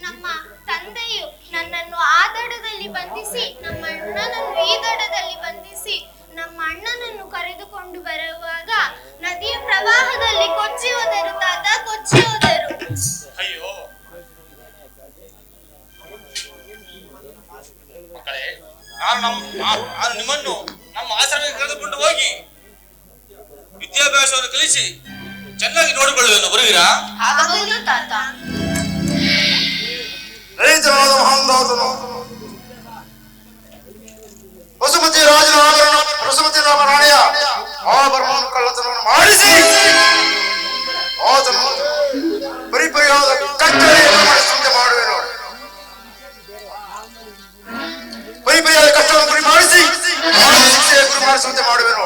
ನಮ್ಮ ತಂದೆಯು ನನ್ನನ್ನು ಆ ದಡದಲ್ಲಿ ಬಂಧಿಸಿ ನಮ್ಮ ಅಣ್ಣನನ್ನು ಈ ದಡದಲ್ಲಿ ಬಂಧಿಸಿ ನಮ್ಮ ಅಣ್ಣನನ್ನು ಕರೆದುಕೊಂಡು ಬರುವಾಗ ನದಿಯ ಪ್ರವಾಹದಲ್ಲಿ ಕೊಚ್ಚಿ ಹೋದರು ತಾತ, ಕೊಚ್ಚಿ ಹೋದರು. ಅಯ್ಯೋ ಮಕ್ಕಳೇ, ನಾನು ನಿಮ್ಮನ್ನು ನಮ್ಮ ಆಶ್ರಮಕ್ಕೆ ಕರೆದುಕೊಂಡು ಹೋಗಿ ವಿದ್ಯಾಭ್ಯಾಸವನ್ನು ಕಲಿಸಿ ಚೆನ್ನಾಗಿ ನೋಡಿಕೊಳ್ಳುವೆನು, ಬರುವಿರಾ? ಆಗಬಹುದು ತಾತ. ರೈತನಾದ ಮಹಾಂದಾತನು ವಸುಮತಿ ರಾಜನ ಆಭರಣ ವಸುಮತಿ ರಾಮ ರಾಣಿಯ ಆಭರಣವನ್ನು ಕಳ್ಳತನವನ್ನು ಮಾಡಿಸಿ ಆತನು ಪರಿಪರಿಯಾದ ಕಟ್ಟಳೆಯನ್ನು ಮಾಡಿಸುವಂತೆ ಮಾಡುವೆನು. ಪರಿಪರಿಯಾದ ಕಷ್ಟವನ್ನು ಗುರಿ ಮಾಡಿಸಿ ಶಿಕ್ಷೆಯ ಗುರಿ ಮಾಡಿಸುವಂತೆ ಮಾಡುವೆನು.